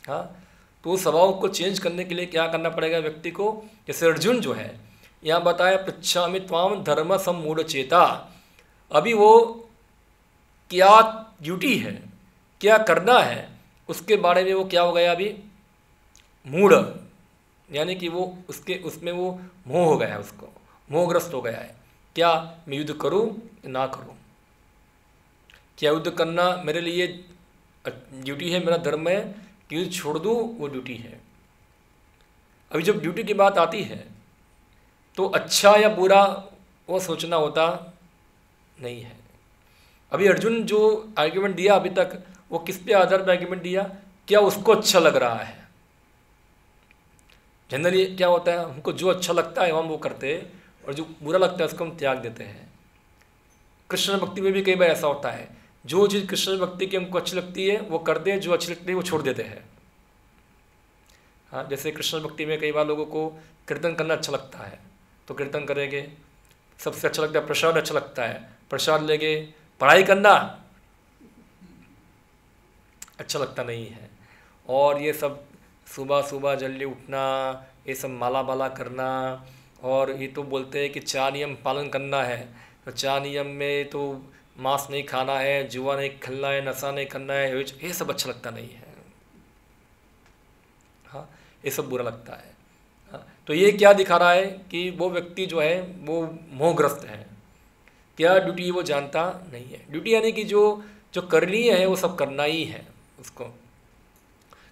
हाँ, तो उस स्वभाव को चेंज करने के लिए क्या करना पड़ेगा व्यक्ति को? जैसे अर्जुन जो है यहाँ बताया, पृच्छामि त्वाम धर्म सम्मूढ़ चेता। अभी वो क्या ड्यूटी है, क्या करना है, उसके बारे में वो क्या हो गया? अभी मूढ़, यानी कि वो उसमें वो मोह हो गया है, उसको मोहग्रस्त हो गया है। क्या मैं युद्ध करूं ना करूं? क्या युद्ध करना मेरे लिए ड्यूटी है, मेरा धर्म है कि युद्ध छोड़ दूं? वो ड्यूटी है। अभी जब ड्यूटी की बात आती है तो अच्छा या बुरा वो सोचना होता नहीं है। अभी अर्जुन जो आर्ग्यूमेंट दिया अभी तक, वो किस पे आधार पर आर्ग्यूमेंट दिया? क्या उसको अच्छा लग रहा है? जनरली क्या होता है, हमको जो अच्छा लगता है हम वो करते हैं, और जो बुरा लगता है उसको हम त्याग देते हैं। कृष्ण भक्ति में भी कई बार ऐसा होता है, जो चीज़ कृष्ण भक्ति की हमको अच्छी लगती है वो करते हैं, जो अच्छी लगती है वो छोड़ देते हैं। हाँ, जैसे कृष्ण भक्ति में कई बार लोगों को कीर्तन करना अच्छा लगता है तो कीर्तन करेंगे, सबसे अच्छा लगता है प्रसाद, अच्छा लगता है प्रसाद लेंगे। पढ़ाई करना अच्छा लगता नहीं है, और ये सब सुबह सुबह जल्दी उठना, ये सब माला बाला करना, और ये तो बोलते हैं कि 4 नियम पालन करना है, तो 4 नियम में तो मांस नहीं खाना है, जुआ नहीं खेलना है, नशा नहीं करना है, ये सब अच्छा लगता नहीं है। हाँ, ये सब बुरा लगता है। हाँ, तो ये क्या दिखा रहा है कि वो व्यक्ति जो है वो मोहग्रस्त है। क्या ड्यूटी वो जानता नहीं है। ड्यूटी यानी कि जो करनीय है वो सब करना ही है उसको।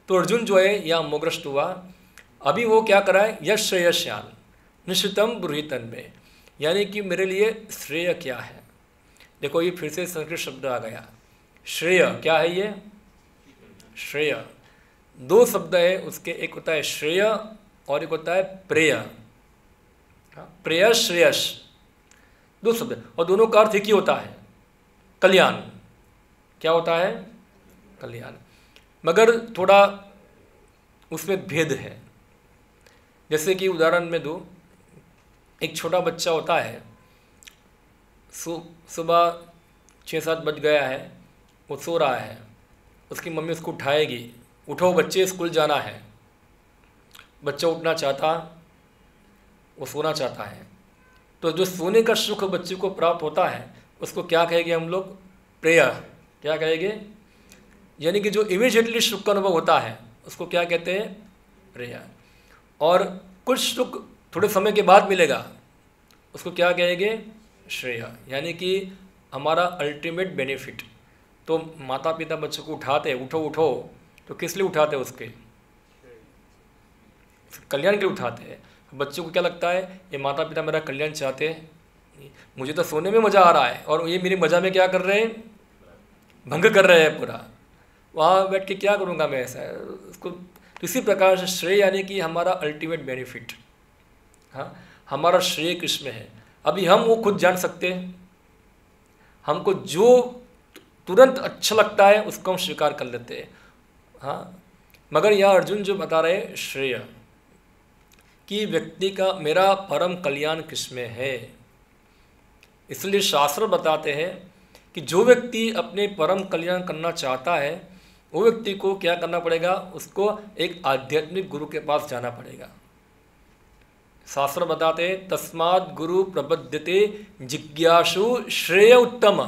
तो अर्जुन जो है यहाँ मोहग्रस्त हुआ। अभी वो क्या करा है? यश श्रेयस्यान निश्चितम ब्रूहितन में, यानी कि मेरे लिए श्रेय क्या है। देखो ये फिर से संस्कृत शब्द आ गया, श्रेय। क्या है ये? श्रेय। 2 शब्द है उसके, एक होता है श्रेय और एक होता है प्रेय। प्रेय श्रेयस 2 शब्द, और दोनों का अर्थ एक ही होता है, कल्याण। क्या होता है? कल्याण। मगर थोड़ा उसमें भेद है। जैसे कि उदाहरण में दो, एक छोटा बच्चा होता है, सुबह 6-7 बज गया है, वो सो रहा है, उसकी मम्मी उसको उठाएगी, उठो बच्चे स्कूल जाना है। बच्चा उठना चाहता, वो सोना चाहता है। तो जो सोने का सुख बच्चे को प्राप्त होता है उसको क्या कहेंगे हम लोग? प्रेय। क्या कहेंगे? यानी कि जो इमीडिएटली सुख का अनुभव होता है उसको क्या कहते हैं? प्रेय। और कुछ सुख थोड़े समय के बाद मिलेगा उसको क्या कहेंगे? श्रेय। यानी कि हमारा अल्टीमेट बेनिफिट। तो माता पिता बच्चों को उठाते, उठो उठो, तो किस लिए उठाते हैं? उसके कल्याण के लिए उठाते हैं। बच्चों को क्या लगता है? ये माता पिता मेरा कल्याण चाहते मुझे तो सोने में मज़ा आ रहा है और ये मेरी मज़ा में क्या कर रहे हैं, भंग कर रहे हैं पूरा। वहाँ बैठ के क्या करूँगा मैं ऐसा उसको। तो इसी प्रकार से श्रेय यानी कि हमारा अल्टीमेट बेनिफिट, हाँ, हमारा श्रेय किसमें है अभी हम वो खुद जान सकते हैं। हमको जो तुरंत अच्छा लगता है उसको हम स्वीकार कर लेते हैं, हाँ। मगर यहाँ अर्जुन जो बता रहे श्रेय कि व्यक्ति का मेरा परम कल्याण किसमें है, इसलिए शास्त्र बताते हैं कि जो व्यक्ति अपने परम कल्याण करना चाहता है वो व्यक्ति को क्या करना पड़ेगा, उसको एक आध्यात्मिक गुरु के पास जाना पड़ेगा। शास्त्र बताते हैं तस्मात् गुरु प्रपद्यते जिज्ञासु श्रेय उत्तम।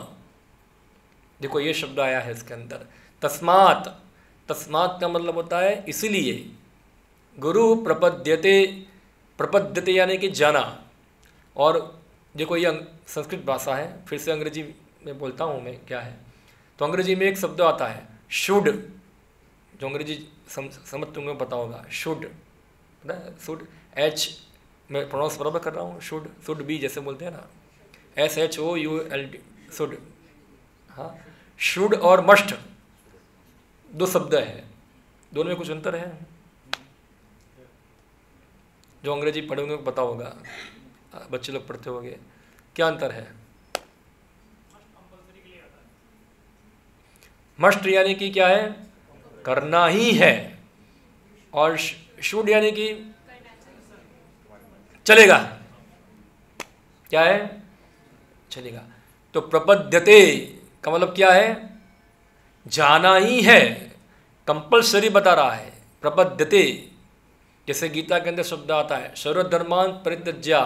देखो ये शब्द आया है इसके अंदर, तस्मात्। तस्मात् का मतलब होता है इसीलिए, गुरु प्रपद्यते, प्रपद्यते यानी कि जाना। और देखो ये संस्कृत भाषा है, फिर से अंग्रेजी में बोलता हूँ मैं क्या है। तो अंग्रेजी में एक शब्द आता है शुड, जो अंग्रेजी समझ तुम्हें पता होगा, शुड, शुड, एच मैं प्रोनाउंस बराबर कर रहा हूँ, शुड, शुड बी जैसे बोलते हैं ना, SHOULD, शुड, हाँ। शुड और मस्ट दो शब्द है, दोनों में कुछ अंतर है, जो अंग्रेजी पढ़े होंगे पता होगा, बच्चे लोग पढ़ते होंगे, क्या अंतर है। मस्ट यानी कि क्या है, करना ही है, और शुड यानी कि चलेगा, क्या है, चलेगा। तो प्रपद्यते का मतलब क्या है, जाना ही है, कंपल्सरी बता रहा है प्रपद्यते। जैसे गीता के अंदर शब्द आता है सर्वधर्मान् परित्यज्य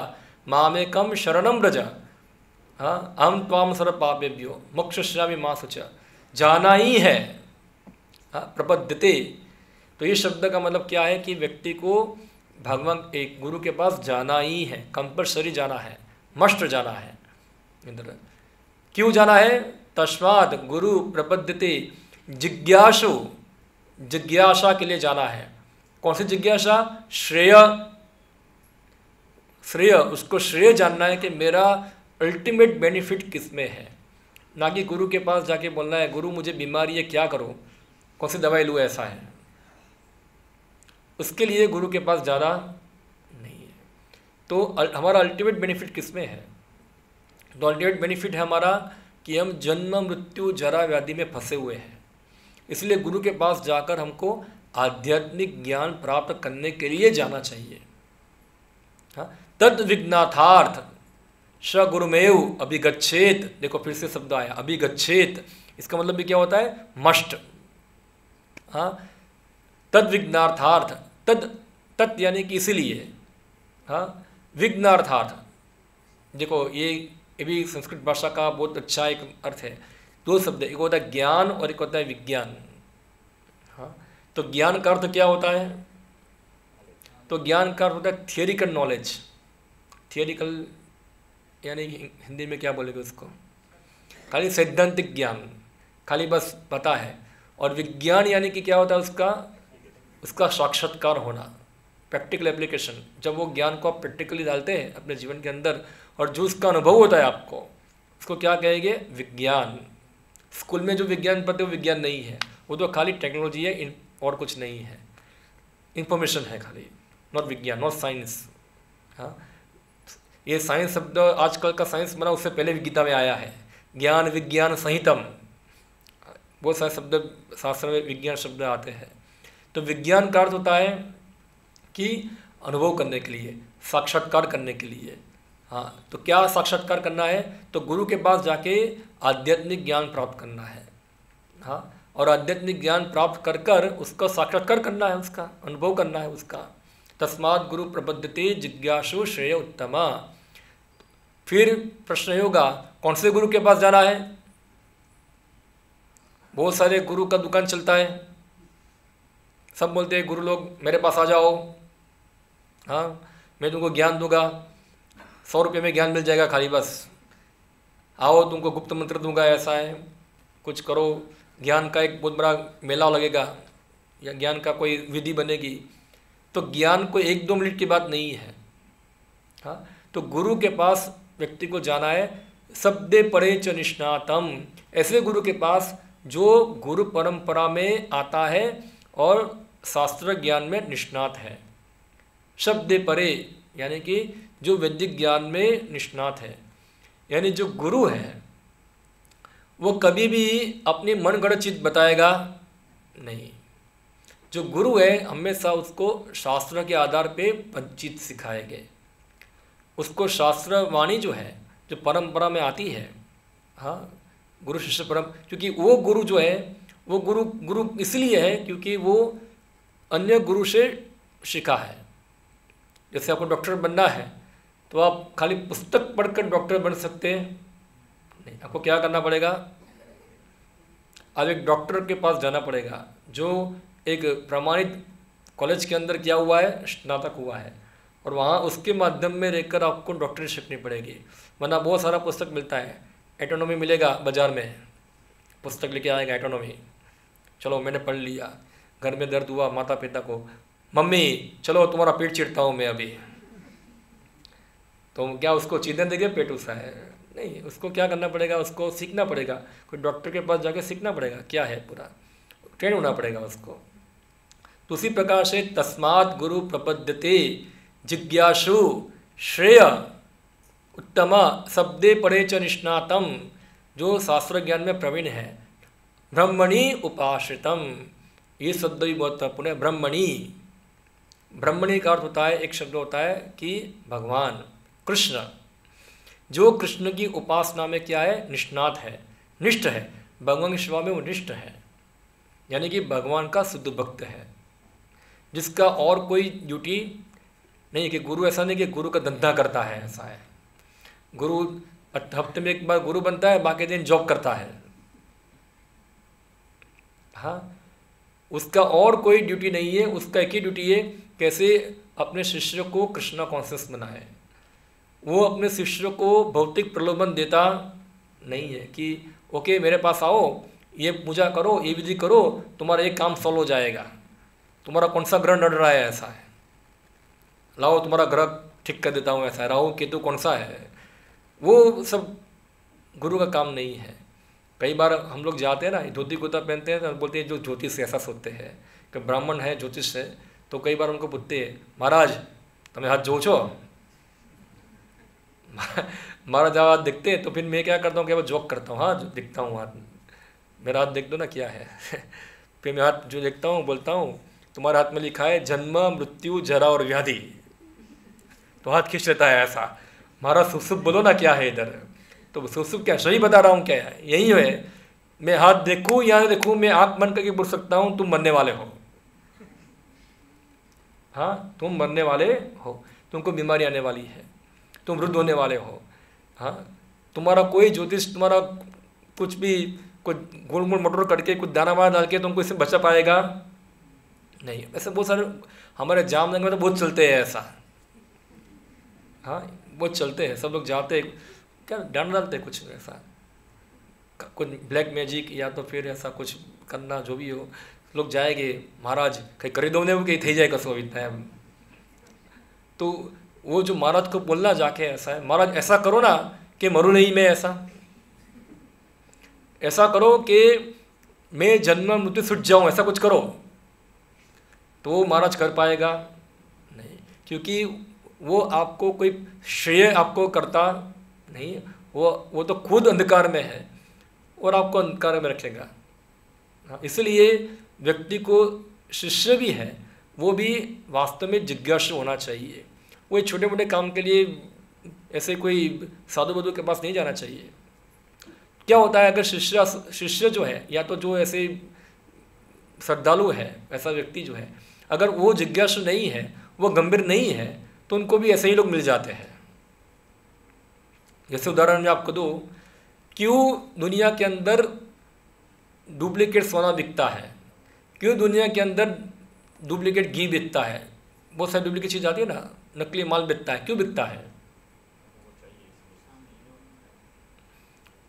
मामेकं शरणं व्रज, हाँ, अहं त्वां सर्व पापेभ्यो मोक्षयिष्यामि मा शुचः। जाना ही है, हाँ, प्रपद्यते। तो ये शब्द का मतलब क्या है कि व्यक्ति को भगवान एक गुरु के पास जाना ही है, कंपल्सरी जाना है, मस्ट जाना है। इधर क्यों जाना है, तस्मात् गुरु प्रपद्यते जिज्ञासु, जिज्ञासा के लिए जाना है। कौन सी जिज्ञासा, श्रेय, श्रेय, उसको श्रेय जानना है कि मेरा अल्टीमेट बेनिफिट किस में है, ना कि गुरु के पास जाके बोलना है गुरु मुझे बीमारी है क्या करूं, कौन सी दवाई लूँ, ऐसा है। उसके लिए गुरु के पास जाना नहीं है। तो हमारा अल्टीमेट बेनिफिट किस में है, तो अल्टीमेट बेनिफिट है हमारा कि हम जन्म मृत्यु जरा व्याधि में फंसे हुए हैं। इसलिए गुरु के पास जाकर हमको आध्यात्मिक ज्ञान प्राप्त करने के लिए जाना चाहिए, हाँ। तद विज्ञाथार्थ स गुरुमेव अभिगच्छेत, देखो फिर से शब्द आया अभिगच्छेत, इसका मतलब भी क्या होता है, मस्ट, हाँ। तद विज्ञार्थार्थ, तद, तत् यानी कि इसीलिए, हाँ, विज्ञार्थार्थ। देखो ये भी संस्कृत भाषा का बहुत अच्छा एक अर्थ है, दो शब्द, एक होता है ज्ञान और एक होता है विज्ञान, हाँ। तो ज्ञान का अर्थ क्या होता है, तो ज्ञान का अर्थ होता है थियरिकल नॉलेज, थियरिकल यानी हिंदी में क्या बोलेंगे उसको, खाली सैद्धांतिक ज्ञान, खाली बस पता है। और विज्ञान यानी कि क्या होता है, उसका साक्षात्कार होना, प्रैक्टिकल एप्लीकेशन। जब वो ज्ञान को आप प्रैक्टिकली डालते हैं अपने जीवन के अंदर और जो उसका अनुभव होता है आपको, उसको क्या कहेंगे, विज्ञान। स्कूल में जो विज्ञान पढ़ते वो विज्ञान नहीं है, वो तो खाली टेक्नोलॉजी है और कुछ नहीं है, इंफॉर्मेशन है खाली, नॉट विज्ञान, नॉट साइंस, हाँ। ये साइंस शब्द आजकल का साइंस बना, उससे पहले गीता में आया है, ज्ञान विज्ञान संहितम, बहुत सारे शब्द शास्त्र में विज्ञान शब्द आते हैं। तो विज्ञान का अर्थ होता है कि अनुभव करने के लिए, साक्षात्कार करने के लिए, हाँ। तो क्या साक्षात्कार करना है, तो गुरु के पास जाके आध्यात्मिक ज्ञान प्राप्त करना है, हाँ। और आध्यात्मिक ज्ञान प्राप्त कर कर उसका साक्षात्कार करना है, उसका अनुभव करना है उसका। तस्मात् गुरु प्रपद्यते जिज्ञासु श्रेय उत्तमा। फिर प्रश्न होगा कौन से गुरु के पास जाना है। बहुत सारे गुरु का दुकान चलता है, सब बोलते हैं गुरु लोग मेरे पास आ जाओ, हाँ, मैं तुमको ज्ञान दूंगा, 100 रुपये में ज्ञान मिल जाएगा, खाली बस आओ, तुमको गुप्त मंत्र दूंगा, ऐसा है, कुछ करो, ज्ञान का एक बहुत बड़ा मेला लगेगा या ज्ञान का कोई विधि बनेगी। तो ज्ञान कोई 1-2 मिनट की बात नहीं है, हाँ। तो गुरु के पास व्यक्ति को जाना है, शब्दे परे च निष्णातम, ऐसे गुरु के पास जो गुरु परंपरा में आता है और शास्त्र ज्ञान में निष्णात है। शब्दे परे यानी कि जो वैदिक ज्ञान में निष्णात है, यानी जो गुरु है वो कभी भी अपनी मनगढ़ंत चीज बताएगा नहीं। जो गुरु है हमेशा उसको शास्त्र के आधार पे चीज सिखाएंगे, उसको शास्त्र वाणी जो है जो परंपरा में आती है, हाँ गुरु शिष्य क्योंकि वो गुरु जो है वो गुरु इसलिए है क्योंकि वो अन्य गुरु से सीखा है। जैसे आपको डॉक्टर बनना है तो आप खाली पुस्तक पढ़कर डॉक्टर बन सकते हैं नहीं, आपको क्या करना पड़ेगा, अब एक डॉक्टर के पास जाना पड़ेगा जो एक प्रमाणित कॉलेज के अंदर क्या हुआ है, स्नातक हुआ है, और वहाँ उसके माध्यम में रहकर आपको डॉक्टरी सीखनी पड़ेगी। वरना बहुत सारा पुस्तक मिलता है, एटोनॉमी मिलेगा बाज़ार में, पुस्तक लेके आएगा एटोनॉमी, चलो मैंने पढ़ लिया, घर में दर्द हुआ माता पिता को, मम्मी चलो तुम्हारा पेट चिरता हूँ मैं अभी, तो क्या उसको चीज़ें देंगे पेट उसका है नहीं, उसको क्या करना पड़ेगा, उसको सीखना पड़ेगा, कोई डॉक्टर के पास जाके सीखना पड़ेगा क्या है, पूरा ट्रेन होना पड़ेगा उसको। तो उसी प्रकार से तस्मात् गुरु प्रपद्यते जिज्ञासु श्रेय उत्तम शब्दे परे च निष्णातम, जो शास्त्र ज्ञान में प्रवीण है, ब्रह्मणि उपाश्रितम, ये शब्द भी बहुत महत्वपूर्ण है। ब्रह्मणि, ब्रह्मणि का अर्थ होता है, एक शब्द होता है कि भगवान कृष्ण, जो कृष्ण की उपासना में क्या है, निष्णात है, निष्ठ है, भगवान की सेवा में वो निष्ठ है, यानी कि भगवान का शुद्ध भक्त है, जिसका और कोई ड्यूटी नहीं कि गुरु ऐसा नहीं कि गुरु का धंधा करता है, ऐसा है। गुरु हफ्ते में एक बार गुरु बनता है, बाकी दिन जॉब करता है, हाँ, उसका और कोई ड्यूटी नहीं है, उसका एक ही ड्यूटी है कैसे अपने शिष्य को कृष्णा कॉन्शियस बनाए। वो अपने शिष्य को भौतिक प्रलोभन देता नहीं है कि ओके मेरे पास आओ, ये पूजा करो, ये विधि करो, तुम्हारा एक काम सॉल्व हो जाएगा, तुम्हारा कौन सा ग्रह नड़ रहा है, ऐसा है, लाओ तुम्हारा ग्रह ठीक कर देता हूँ, ऐसा है, राहु केतु कौन सा है, वो सब गुरु का काम नहीं है। कई बार हम लोग जाते हैं ना, धोती कुर्ता पहनते हैं तो बोलते हैं जो ज्योतिष ऐसा सोचते हैं कि ब्राह्मण है ज्योतिष है, तो कई बार उनको पूछते हैं महाराज तुम्हें हाथ जो छो महाराज हाथ दिखते हैं, तो फिर मैं क्या करता हूँ कि जोक करता हूँ, हाँ दिखता हूँ हाथ, मेरा हाथ देख दो ना क्या है फिर मैं हाथ जो देखता हूँ बोलता हूँ तुम्हारे हाथ में लिखा है जन्म मृत्यु जरा और व्याधि, तो हाथ खींच लेता है ऐसा, महाराज शुभ बोलो ना क्या है इधर, तो शुभ क्या सही बता रहा हूँ क्या है, यही है, मैं हाथ देखूँ या देखूँ, मैं आँख बंद करके बोल सकता हूँ तुम मरने वाले हो, हाँ तुम मरने वाले हो, तुमको बीमारी आने वाली है, तुम वृद्ध होने वाले हो, हाँ तुम्हारा कोई ज्योतिष तुम्हारा कुछ भी कुछ गोल मोल मटोर करके कुछ दाना वाना डाल के तुमको इससे बचा पाएगा नहीं। ऐसे बहुत सारे हमारे जामनगर में तो बहुत चलते हैं ऐसा, हाँ बहुत चलते हैं, सब लोग जाते हैं क्या डांड डालते हैं कुछ ऐसा, कुछ ब्लैक मैजिक या तो फिर ऐसा कुछ करना जो भी हो, लोग जाएंगे महाराज कहीं खरीदो ने कहीं थी जाए कसो इतना, तो वो जो महाराज को बोलना जाके ऐसा है, महाराज ऐसा करो ना कि मरूं नहीं मैं, ऐसा करो कि मैं जन्म मृत्यु छूट जाऊं, ऐसा कुछ करो, तो वो महाराज कर पाएगा नहीं, क्योंकि वो आपको कोई श्रेय आपको करता नहीं, वो तो खुद अंधकार में है और आपको अंधकार में रखेगा। इसलिए व्यक्ति को शिष्य भी है वो भी वास्तव में जिज्ञासु होना चाहिए, वो छोटे मोटे काम के लिए ऐसे कोई साधु बधु के पास नहीं जाना चाहिए। क्या होता है अगर शिष्य जो है या तो जो ऐसे श्रद्धालु है, ऐसा व्यक्ति जो है अगर वो जिज्ञासु नहीं है, वो गंभीर नहीं है, तो उनको भी ऐसे ही लोग मिल जाते हैं। जैसे उदाहरण मैं आपको दूँ, क्यों दुनिया के अंदर डुप्लीकेट सोना बिकता है, क्यों दुनिया के अंदर डुप्लीकेट घी बिकता है, बहुत सारी डुप्लीकेट चीज़ आती है ना, नकली माल बिकता है, क्यों बिकता है,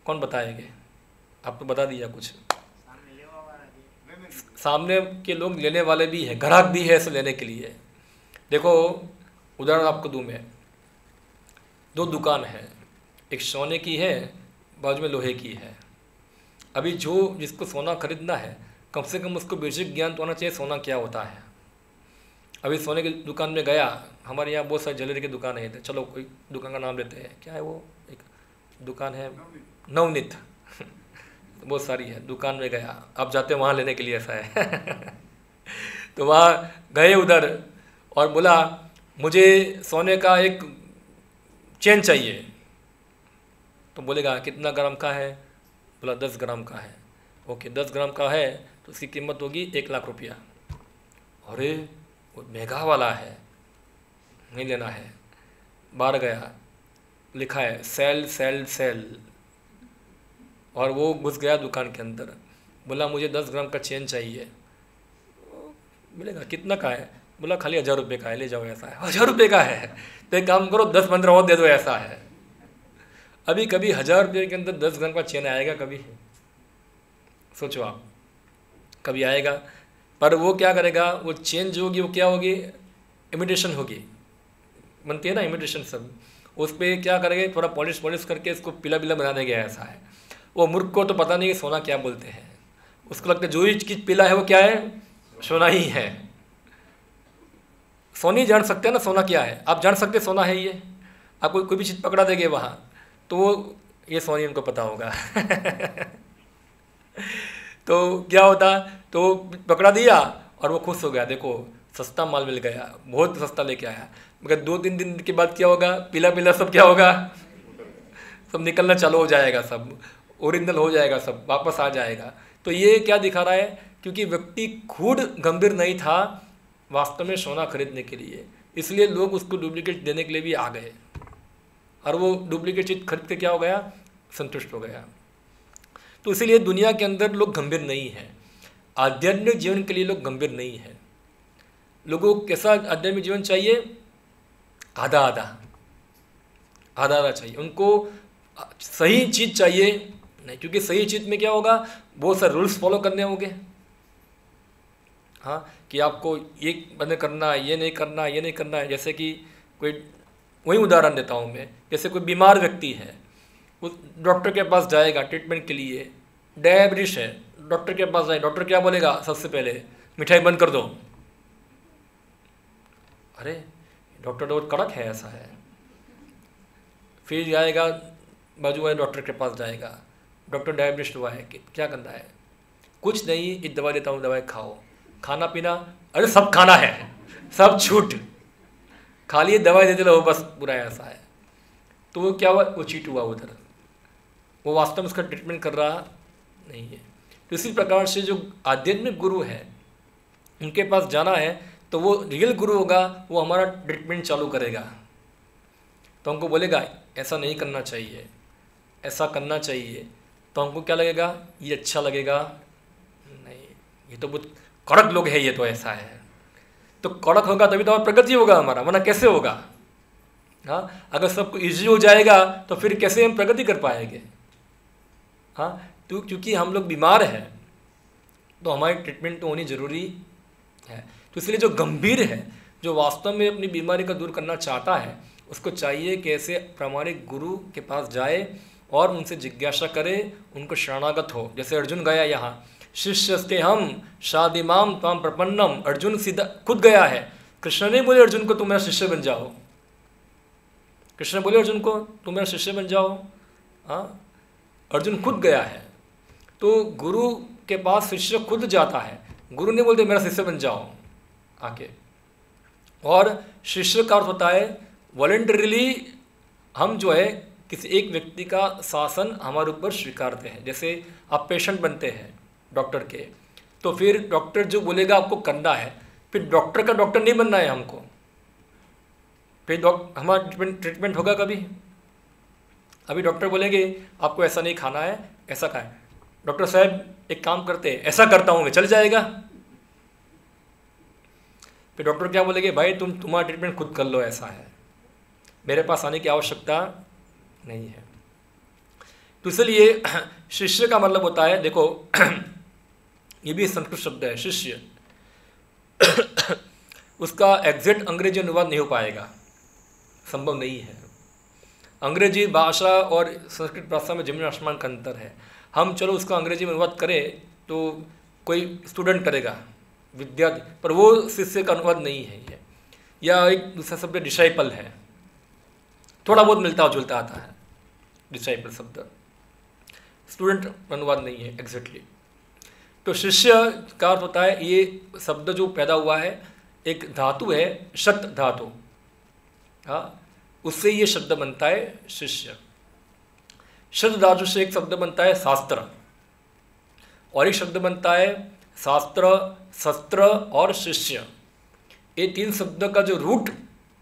कौन बताएंगे, आप तो बता दीजिए कुछ। सामने के लोग लेने वाले भी हैं, ग्राहक भी है इसे लेने के लिए। देखो उदाहरण आपको दूं मैं, दो दुकान है, एक सोने की है, बाजू में लोहे की है। अभी जिसको सोना खरीदना है, कम से कम उसको बेसिक ज्ञान तो होना चाहिए सोना क्या होता है। अभी सोने की दुकान में गया, हमारे यहाँ बहुत सारी ज्वेलरी की दुकान है, चलो कोई दुकान का नाम लेते हैं, क्या है वो, एक दुकान है नवनीत बहुत सारी है, दुकान में गया, आप जाते हैं वहाँ लेने के लिए, ऐसा है तो वहाँ गए उधर और बोला मुझे सोने का एक चेन चाहिए। तो बोलेगा कितना ग्राम का है, बोला 10 ग्राम का है। ओके 10 ग्राम का है तो उसकी कीमत होगी 1 लाख रुपया। अरे वो महंगा वाला है, नहीं लेना है। बाहर गया, लिखा है सेल सेल सेल, और वो घुस गया दुकान के अंदर, बोला मुझे 10 ग्राम का चेन चाहिए। मिलेगा कितना का है, बोला खाली 1000 रुपये का है, ले जाओ। ऐसा है 1000 रुपये का है तो एक काम करो 10-15 और दे दो, ऐसा है। अभी कभी 1000 रुपये के अंदर 10 ग्राम का चेन आएगा कभी, सोचो आप, कभी आएगा? पर वो क्या करेगा, वो चेन जो होगी वो क्या होगी, इमिटेशन होगी, बनती है ना इमिटेशन सब, उस पर क्या करेंगे थोड़ा पॉलिश करके इसको पीला पीला बना देंगे, ऐसा है। वो मूर्ख को तो पता नहीं सोना क्या बोलते हैं, उसको लगता है जो ही चीज़ पीला है वो क्या है, सोना ही है। सोनी जान सकते हैं ना सोना क्या है, आप जान सकते सोना है ये, आपको कोई भी चीज़ पकड़ा देंगे वहाँ तो वो ये सोनी उनको पता होगा तो क्या होता, तो पकड़ा दिया और वो खुश हो गया, देखो सस्ता माल मिल गया, बहुत सस्ता लेके आया। मगर 2-3 दिन के बाद क्या होगा, पीला पीला सब क्या होगा, सब निकलना चालू हो जाएगा, सब ओरिजिनल हो जाएगा, सब वापस आ जाएगा। तो ये क्या दिखा रहा है, क्योंकि व्यक्ति खुद गंभीर नहीं था वास्तव में सोना खरीदने के लिए, इसलिए लोग उसको डुप्लीकेट देने के लिए भी आ गए, और वो डुप्लीकेट चीज़ खरीद के क्या हो गया, संतुष्ट हो गया। तो इसीलिए दुनिया के अंदर लोग गंभीर नहीं हैं, आध्यात्मिक जीवन के लिए लोग गंभीर नहीं हैं। लोगों को कैसा आध्यात्मिक जीवन चाहिए, आधा आधा चाहिए उनको, सही चीज़ चाहिए नहीं, क्योंकि सही चीज़ में क्या होगा, बहुत सारे रूल्स फॉलो करने होंगे। हाँ, कि आपको ये बंद करना है, ये नहीं करना है, ये नहीं करना है। जैसे कि कोई, वही उदाहरण देता हूँ मैं, जैसे कोई बीमार व्यक्ति है, उस डॉक्टर के पास जाएगा ट्रीटमेंट के लिए, डायबिटीज है, डॉक्टर के पास जाए, डॉक्टर क्या बोलेगा, सबसे पहले मिठाई बंद कर दो। अरे डॉक्टर बहुत कड़क है, ऐसा है। फिर जाएगा बाजू वाले डॉक्टर के पास जाएगा, डॉक्टर डायबिटीज हुआ है, कि क्या करना है, कुछ नहीं, एक दवा देता हूँ, दवाई खाओ, खाना पीना, अरे सब खाना है, सब छूट, खाली दवाई देते रहो बस, बुरा ऐसा है। तो वो क्या हुआ, वो चीट हुआ उधर, वो वास्तव में उसका ट्रीटमेंट कर रहा नहीं है। तो इसी प्रकार से जो आध्यात्मिक गुरु है उनके पास जाना है, तो वो रियल गुरु होगा, वो हमारा ट्रीटमेंट चालू करेगा। तो हमको बोलेगा ऐसा नहीं करना चाहिए, ऐसा करना चाहिए, तो हमको क्या लगेगा, ये अच्छा लगेगा, नहीं ये तो बहुत कड़क लोग हैं, ये तो ऐसा है। तो कड़क होगा तभी तो और प्रगति होगा हमारा, वरना कैसे होगा। हाँ, अगर सबको ईजी हो जाएगा तो फिर कैसे हम प्रगति कर पाएंगे। हाँ, तो क्योंकि हम लोग बीमार हैं तो हमारी ट्रीटमेंट तो होनी ज़रूरी है। तो इसलिए जो गंभीर है, जो वास्तव में अपनी बीमारी का दूर करना चाहता है, उसको चाहिए कि ऐसे प्रामाणिक गुरु के पास जाए और उनसे जिज्ञासा करे, उनको शरणागत हो। जैसे अर्जुन गया यहाँ, शिष्यस्ते हम शादिमाम त्वाम प्रपन्नम, अर्जुन सीधा खुद गया है। कृष्ण ने बोले अर्जुन को तुम मेरा शिष्य बन जाओ, कृष्ण बोले अर्जुन को तुम मेरा शिष्य बन जाओ। हाँ, अर्जुन खुद गया है। तो गुरु के पास शिष्य खुद जाता है, गुरु ने बोलते मेरा शिष्य बन जाओ आके। और शिष्य का अर्थ होता है वॉलंटरीली हम जो है किसी एक व्यक्ति का शासन हमारे ऊपर स्वीकारते हैं। जैसे आप पेशेंट बनते हैं डॉक्टर के, तो फिर डॉक्टर जो बोलेगा आपको करना है, फिर डॉक्टर का डॉक्टर नहीं बनना है हमको, फिर हमारा ट्रीटमेंट होगा कभी। अभी डॉक्टर बोलेंगे आपको ऐसा नहीं खाना है, ऐसा खाएं, डॉक्टर साहब एक काम करते हैं, ऐसा करता हूँ मैं, चल जाएगा। फिर डॉक्टर क्या बोलेंगे, भाई तुम्हारा ट्रीटमेंट खुद कर लो, ऐसा है, मेरे पास आने की आवश्यकता नहीं है। तो इसलिए शिष्य का मतलब होता है, देखो ये भी संस्कृत शब्द है शिष्य उसका एग्जैक्ट अंग्रेजी अनुवाद नहीं हो पाएगा, संभव नहीं है। अंग्रेजी भाषा और संस्कृत भाषा में जमीन आसमान का अंतर है। हम चलो उसका अंग्रेजी में अनुवाद करें तो कोई स्टूडेंट करेगा, विद्यार्थी, पर वो शिष्य का अनुवाद नहीं है ये, या एक दूसरा शब्द डिसाइपल है, थोड़ा बहुत मिलता जुलता आता है डिसाइपल शब्द, स्टूडेंट अनुवाद नहीं है एग्जैक्टली। तो शिष्य का अर्थ होता है, ये शब्द जो पैदा हुआ है एक धातु है शत धातु, हाँ, उससे ये शब्द बनता है शिष्य। शत धातु से एक शब्द बनता है शास्त्र, और एक शब्द बनता है शास्त्र, शस्त्र और शिष्य। ये तीन शब्द का जो रूट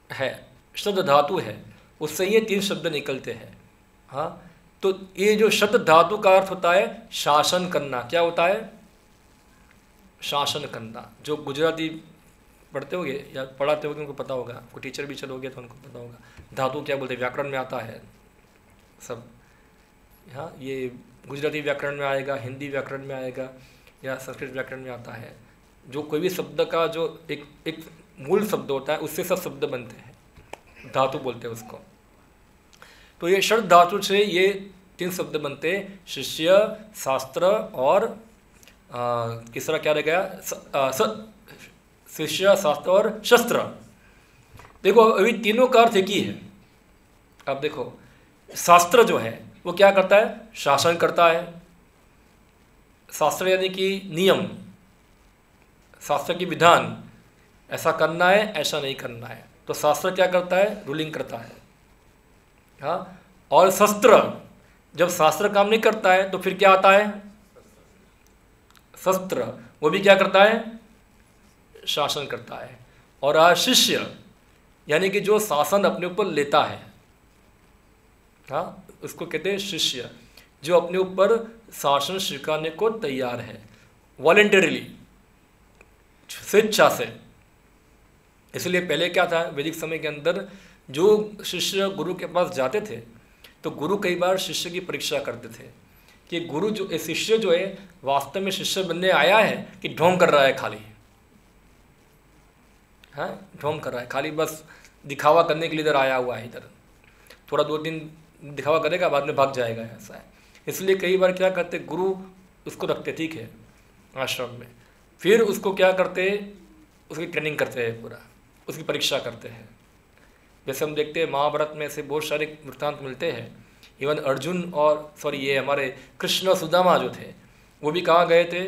है, शत धातु है, उससे ये तीन शब्द निकलते हैं। हाँ, तो ये जो शत धातु का अर्थ होता है शासन करना। क्या होता है? शासन करना। जो गुजराती पढ़ते होगे या पढ़ाते होगे उनको पता होगा, कोई टीचर भी चलोगे तो उनको पता होगा धातु क्या बोलते हैं, व्याकरण में आता है सब। हाँ, ये गुजराती व्याकरण में आएगा, हिंदी व्याकरण में आएगा, या संस्कृत व्याकरण में आता है। जो कोई भी शब्द का जो एक मूल शब्द होता है उससे सब शब्द बनते हैं, धातु बोलते हैं उसको। तो ये षड धातु से ये तीन शब्द बनते हैं, शिष्य, शास्त्र और तीसरा क्या रह गया, शिष्य, शास्त्र और शस्त्र। देखो अभी तीनों का अर्थ एक ही है। अब देखो शास्त्र जो है वो क्या करता है? शासन करता है। शास्त्र यानी कि नियम, शास्त्र की विधान, ऐसा करना है ऐसा नहीं करना है, तो शास्त्र क्या करता है? रूलिंग करता है। हाँ, और शस्त्र, जब शास्त्र काम नहीं करता है तो फिर क्या आता है? शस्त्र, वो भी क्या करता है? शासन करता है। और शिष्य यानी कि जो शासन अपने ऊपर लेता है, हाँ, उसको कहते हैं शिष्य, जो अपने ऊपर शासन स्वीकारने को तैयार है, वॉलेंटरीली, स्वेच्छा से। इसलिए पहले क्या था, वैदिक समय के अंदर जो शिष्य गुरु के पास जाते थे तो गुरु कई बार शिष्य की परीक्षा करते थे कि गुरु जो शिष्य जो है वास्तव में शिष्य बनने आया है कि ढोंग कर रहा है खाली। हाँ, ढोंग कर रहा है खाली, बस दिखावा करने के लिए इधर आया हुआ है, इधर थोड़ा 2 दिन दिखावा करेगा बाद में भाग जाएगा, ऐसा है। इसलिए कई बार क्या करते, गुरु उसको रखते, ठीक है, आश्रम में, फिर उसको क्या करते, उसकी ट्रेनिंग करते हैं, पूरा उसकी परीक्षा करते हैं। जैसे हम देखते हैं महाभारत में ऐसे बहुत सारे वृत्तांत मिलते हैं। इवन अर्जुन और ये हमारे कृष्ण और सुदामा जो थे वो भी कहाँ गए थे?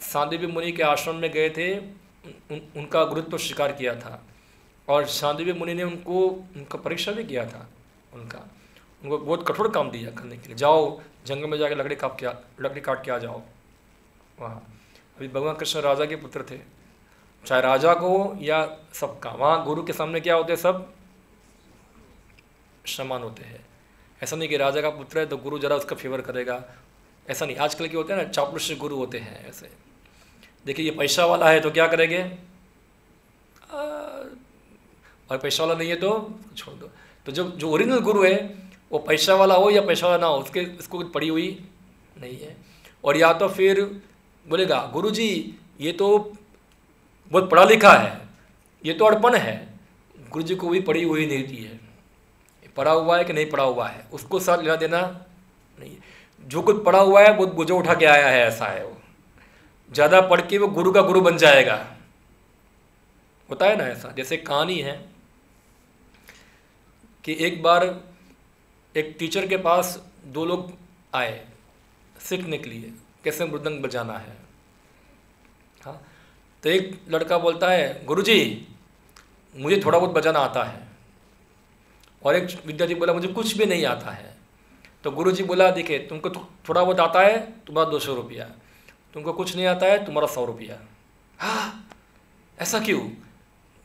सांदीपनी मुनि के आश्रम में गए थे, उनका गुरुत्व स्वीकार किया था, और सांदीपनी मुनि ने उनका परीक्षा भी किया था। उनको बहुत कठोर काम दिया करने के लिए, जाओ जंगल में जाके लकड़ी काट के आ जाओ वहाँ। अभी भगवान कृष्ण राजा के पुत्र थे, चाहे राजा को या सबका, वहाँ गुरु के सामने क्या होते हैं? सब समान होते हैं। ऐसा नहीं कि राजा का पुत्र है तो गुरु जरा उसका फेवर करेगा, ऐसा नहीं। आजकल के होते हैं ना चापलूस गुरु होते हैं ऐसे। देखिए ये पैसा वाला है तो क्या करेंगे, और पैसा वाला नहीं है तो छोड़ दो। तो जो ओरिजिनल गुरु है वो पैसा वाला हो या पैसा वाला ना हो, उसको पड़ी हुई नहीं है। और या तो फिर बोलेगा गुरुजी ये तो बहुत पढ़ा लिखा है, ये तो अड़पन है, गुरुजी को भी पढ़ी हुई नहीं थी है, पढ़ा हुआ है कि नहीं पढ़ा हुआ है उसको साथ लेना देना नहीं है। जो कुछ पढ़ा हुआ है बहुत बोझा उठा के आया है, ऐसा है। वो ज़्यादा पढ़ के वो गुरु का गुरु बन जाएगा, होता है ना ऐसा। जैसे कहानी है कि एक बार एक टीचर के पास 2 लोग आए सीखने के लिए कैसे मृदंग बजाना है। हाँ, तो एक लड़का बोलता है गुरुजी मुझे थोड़ा बहुत बजाना आता है, और एक विद्यार्थी बोला मुझे कुछ भी नहीं आता है। तो गुरुजी बोला देखिए तुमको थोड़ा बहुत आता है तुम्हारा 200 रुपया, तुमको कुछ नहीं आता है तुम्हारा 100 रुपया। हाँ, ऐसा क्यों?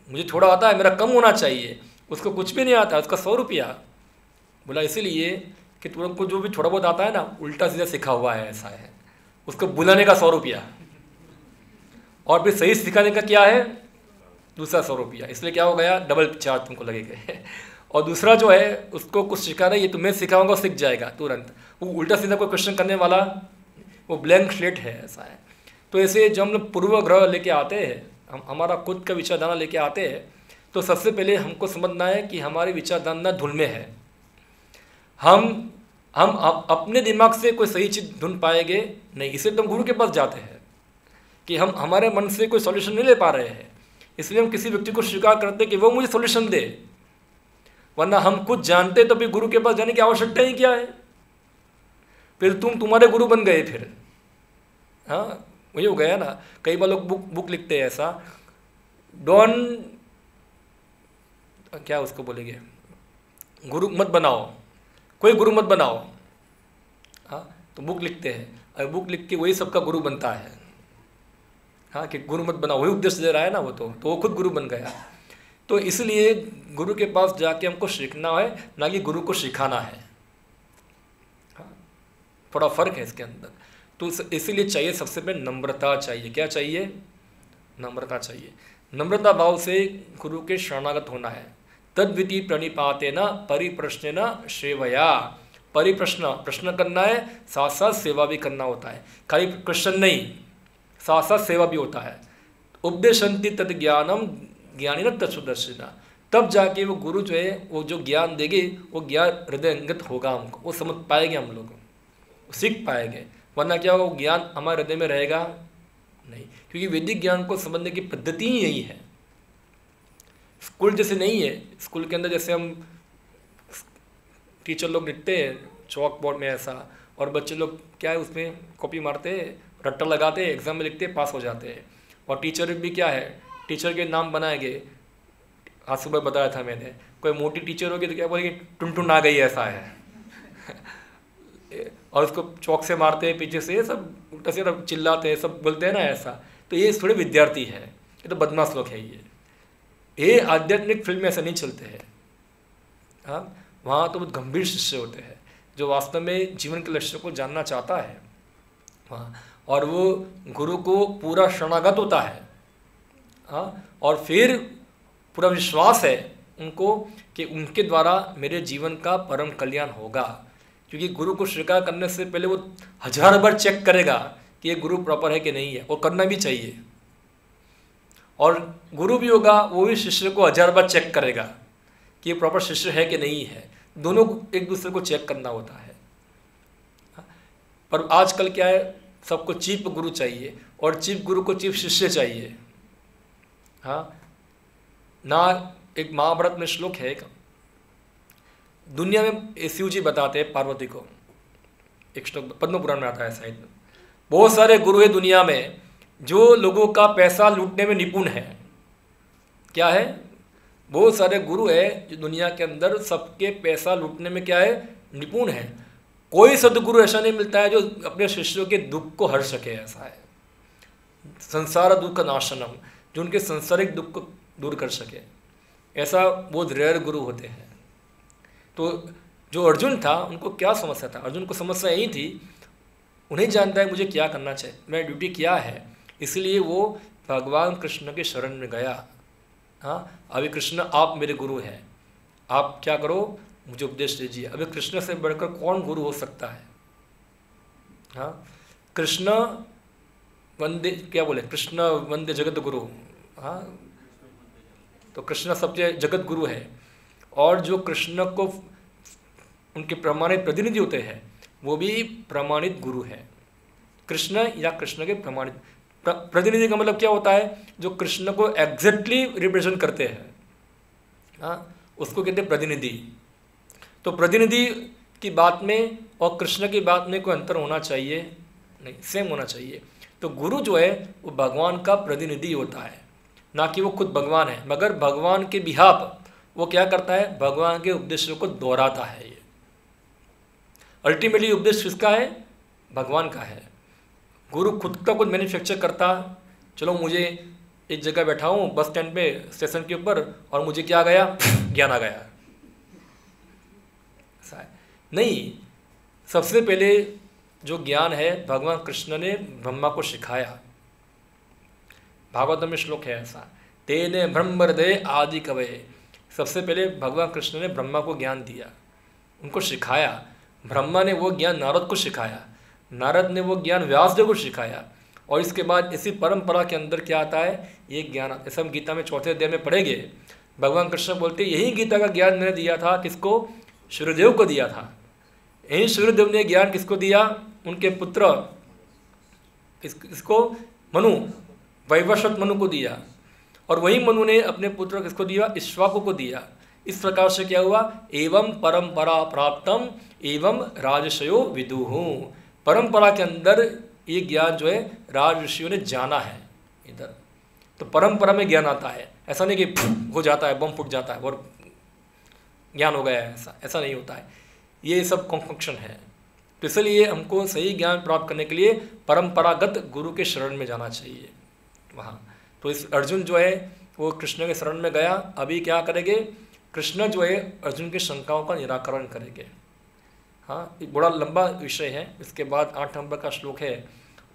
मुझे थोड़ा आता है, मेरा कम होना चाहिए, उसको कुछ भी नहीं आता है उसका 100 रुपया। बोला इसीलिए कि तुमको जो भी थोड़ा बहुत आता है ना उल्टा सीधा सिखा हुआ है, ऐसा है। उसको बुलाने का 100 रुपया, और फिर सही सिखाने का क्या है? दूसरा 100 रुपया। इसलिए क्या हो गया, डबल चार्ज तुमको लगेगा। और दूसरा जो है उसको कुछ सिखाना, ये तुम्हें सिखाऊंगा सीख जाएगा तुरंत। वो उल्टा सीधा कोई क्वेश्चन करने वाला, वो ब्लैंक स्लेट है, ऐसा है। तो ऐसे जब हम लोग पूर्वग्रह लेके आते हैं, हम हमारा खुद का विचारधारा लेके आते हैं, तो सबसे पहले हमको समझना है कि हमारी विचारधारा धुल में है, हम अपने दिमाग से कोई सही चीज़ ढूंढ पाएंगे नहीं, इसलिए तो हम गुरु के पास जाते हैं कि हम हमारे मन से कोई सॉल्यूशन नहीं ले पा रहे हैं, इसलिए हम किसी व्यक्ति को स्वीकार करते हैं कि वो मुझे सॉल्यूशन दे, वरना हम कुछ जानते तो भी गुरु के पास जाने की आवश्यकता ही क्या है। फिर तुम्हारे गुरु बन गए फिर, हाँ वही हो गया ना। कई बार लोग बुक लिखते हैं ऐसा, क्या उसको बोलेंगे, गुरु मत बनाओ, कोई गुरु मत बनाओ, हाँ तो बुक लिखते हैं और बुक लिख के वही सबका गुरु बनता है, हाँ कि गुरु मत बनाओ, वही उपदेश दे रहा है ना वो, तो वो खुद गुरु बन गया। तो इसलिए गुरु के पास जाके हमको सीखना है, ना कि गुरु को सिखाना है, हाँ थोड़ा फर्क है इसके अंदर। तो इसीलिए चाहिए सबसे पहले नम्रता चाहिए। क्या चाहिए? नम्रता चाहिए। नम्रता भाव से गुरु के शरणागत होना है। तद्विति प्रणिपाते न परिप्रश्न न सेवया, प्रश्न करना है, साथ साथ सेवा भी करना होता है। खाली क्वेश्चन नहीं, साथ साथ सेवा भी होता है। उपदेशंति तद ज्ञानम ज्ञानी न तत्सुदर्शिना, तब जाके वो गुरु जो है वो जो ज्ञान देंगे वो ज्ञान हृदयंगत होगा, हमको वो समझ पाएंगे, हम लोग सीख पाएंगे। वरना क्या होगा, वो ज्ञान हमारे हृदय में रहेगा नहीं, क्योंकि वैदिक ज्ञान को समझने की पद्धति ही यही है। स्कूल जैसे नहीं है, स्कूल के अंदर जैसे हम टीचर लोग लिखते हैं चौक बोर्ड में ऐसा, और बच्चे लोग क्या है उसमें कॉपी मारते हैं, रट्टा लगाते हैं, एग्जाम में लिखते हैं, पास हो जाते हैं। और टीचर भी क्या है, टीचर के नाम बनाए गए। आज सुबह बताया था मैंने, कोई मोटी टीचर होगी तो क्या बोलेगी, टुन आ गई ऐसा है और उसको चौक से मारते हैं पीछे से, सब उल्टा से चिल्लाते हैं, सब बोलते हैं ना ऐसा। तो ये थोड़े विद्यार्थी है, ये तो बदमाश लोग है। ये आध्यात्मिक फील्ड में ऐसा नहीं चलते हैं, हाँ वहाँ तो बहुत गंभीर शिष्य होते हैं जो वास्तव में जीवन के लक्ष्य को जानना चाहता है वहाँ, और वो गुरु को पूरा शरणागत होता है, हाँ और फिर पूरा विश्वास है उनको कि उनके द्वारा मेरे जीवन का परम कल्याण होगा। क्योंकि गुरु को स्वीकार करने से पहले वो 1000 बार चेक करेगा कि ये गुरु प्रॉपर है कि नहीं है, और करना भी चाहिए। और गुरु भी होगा, वो भी शिष्य को 1000 बार चेक करेगा कि ये प्रॉपर शिष्य है कि नहीं है। दोनों को एक दूसरे को चेक करना होता है। पर आजकल क्या है, सबको चीप गुरु चाहिए, और चीप गुरु को चीप शिष्य चाहिए। हाँ ना, एक महाभारत में श्लोक है, एक दुनिया में शिव जी बताते हैं पार्वती को, एक श्लोक पद्म पुराण में आता है साइड में, बहुत सारे गुरु है दुनिया में जो लोगों का पैसा लूटने में निपुण है। क्या है, बहुत सारे गुरु है जो दुनिया के अंदर सबके पैसा लूटने में क्या है, निपुण है। कोई सदगुरु ऐसा नहीं मिलता है जो अपने शिष्यों के दुख को हर सके, ऐसा है। संसार दुख नाशनम, जो उनके संसारिक दुख को दूर कर सके, ऐसा बहुत रेयर गुरु होते हैं। तो जो अर्जुन था उनको क्या समस्या था, अर्जुन को समस्या यही थी, उन्हें जानता है मुझे क्या करना चाहिए, मेरी ड्यूटी क्या है, इसलिए वो भगवान कृष्ण के शरण में गया। हाँ अभी कृष्ण आप मेरे गुरु हैं, आप क्या करो, मुझे उपदेश दीजिए। अभी कृष्ण से बढ़कर कौन गुरु हो सकता है। हाँ कृष्ण वंदे, क्या बोले, कृष्ण वंदे जगत गुरु। हाँ तो कृष्ण सबसे जगत गुरु है, और जो कृष्ण को उनके प्रमाणित प्रतिनिधि होते हैं वो भी प्रमाणित गुरु है। कृष्ण या कृष्ण के प्रमाणित प्रतिनिधि का मतलब क्या होता है, जो कृष्ण को एग्जैक्टली रिप्रेजेंट करते हैं, हाँ उसको कहते हैं प्रतिनिधि। तो प्रतिनिधि की बात में और कृष्ण की बात में कोई अंतर होना चाहिए नहीं, सेम होना चाहिए। तो गुरु जो है वो भगवान का प्रतिनिधि होता है, ना कि वो खुद भगवान है, मगर भगवान के बिहाफ वो क्या करता है, भगवान के उपदेशों को दोहराता है। ये अल्टीमेटली उपदेश किसका है, भगवान का है। गुरु खुद का कुछ मैन्युफैक्चर करता, चलो मुझे एक जगह बैठा हूँ बस स्टैंड पे स्टेशन के ऊपर और मुझे क्या आ गया, ज्ञान आ गया, नहीं। सबसे पहले जो ज्ञान है भगवान कृष्ण ने ब्रह्मा को सिखाया। भागवत में श्लोक है ऐसा, तेने ब्रह्म हृदय आदि कवये। सबसे पहले भगवान कृष्ण ने ब्रह्मा को ज्ञान दिया, उनको सिखाया। ब्रह्मा ने वो ज्ञान नारद को सिखाया, नारद ने वो ज्ञान व्यासदेव को सिखाया, और इसके बाद इसी परंपरा के अंदर क्या आता है, ये ज्ञान। ऐसा हम गीता में 4थे अध्याय में पढ़ेंगे। भगवान कृष्ण बोलते यही गीता का ज्ञान मैंने दिया था, किसको, सूर्यदेव को दिया था। यही सूर्यदेव ने ज्ञान किसको दिया? उनके पुत्र इसको मनु, वैवस्वत मनु को दिया, और वही मनु ने अपने पुत्र किसको दिया? इक्ष्वाकु को दिया। इस प्रकार से क्या हुआ? एवं परंपरा प्राप्तम एवं राजर्षयो विदुहु। परंपरा के अंदर ये ज्ञान जो है राज ऋषियों ने जाना है इधर, तो परंपरा में ज्ञान आता है। ऐसा नहीं कि हो जाता है, बम फूट जाता है और ज्ञान हो गया है, ऐसा नहीं होता है। ये सब कॉन्फंक्शन है। तो इसलिए हमको सही ज्ञान प्राप्त करने के लिए परंपरागत गुरु के शरण में जाना चाहिए वहाँ। तो इस अर्जुन जो है वो कृष्ण के शरण में गया। अभी क्या करेंगे? कृष्ण जो है अर्जुन की शंकाओं का निराकरण करेंगे। हाँ, एक बड़ा लंबा विषय है। इसके बाद 8 नंबर का श्लोक है,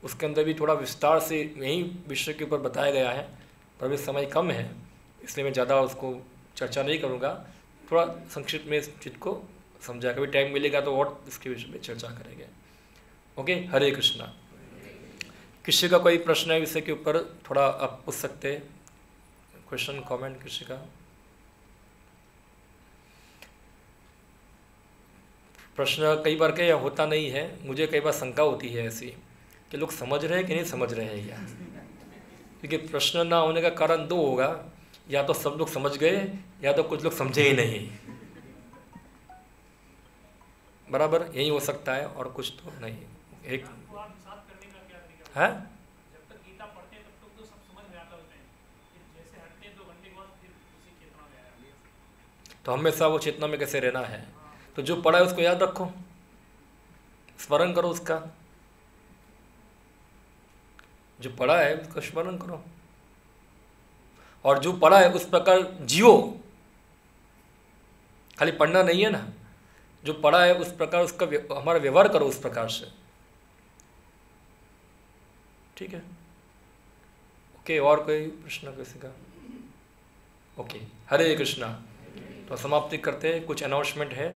उसके अंदर भी थोड़ा विस्तार से यही विषय के ऊपर बताया गया है, पर अभी समय कम है इसलिए मैं ज़्यादा उसको चर्चा नहीं करूँगा। थोड़ा संक्षिप्त में इस चीज़ को समझा, कभी टाइम मिलेगा तो और इसके विषय में चर्चा करेंगे। ओके, हरे कृष्णा। किसी का कोई प्रश्न है विषय के ऊपर, थोड़ा आप पूछ सकते हैं, क्वेश्चन कमेंट किसी का? प्रश्न कई बार क्या होता नहीं है, मुझे कई बार शंका होती है ऐसी कि लोग समझ रहे हैं कि नहीं समझ रहे हैं या, क्योंकि प्रश्न ना होने का कारण 2 होगा, या तो सब लोग समझ गए या तो कुछ लोग समझे ही नहीं। बराबर यही हो सकता है और कुछ तो नहीं। एक है तो हमेशा वो चेतना में कैसे रहना है? तो जो पढ़ा है उसको याद रखो, स्मरण करो उसका, जो पढ़ा है उसका स्मरण करो, और जो पढ़ा है उस प्रकार जियो। खाली पढ़ना नहीं है ना, जो पढ़ा है उस प्रकार उसका हमारा व्यवहार करो उस प्रकार से। ठीक है, ओके। और कोई प्रश्न किसी का? ओके, हरे कृष्णा। तो समाप्ति करते हैं, कुछ अनाउंसमेंट है।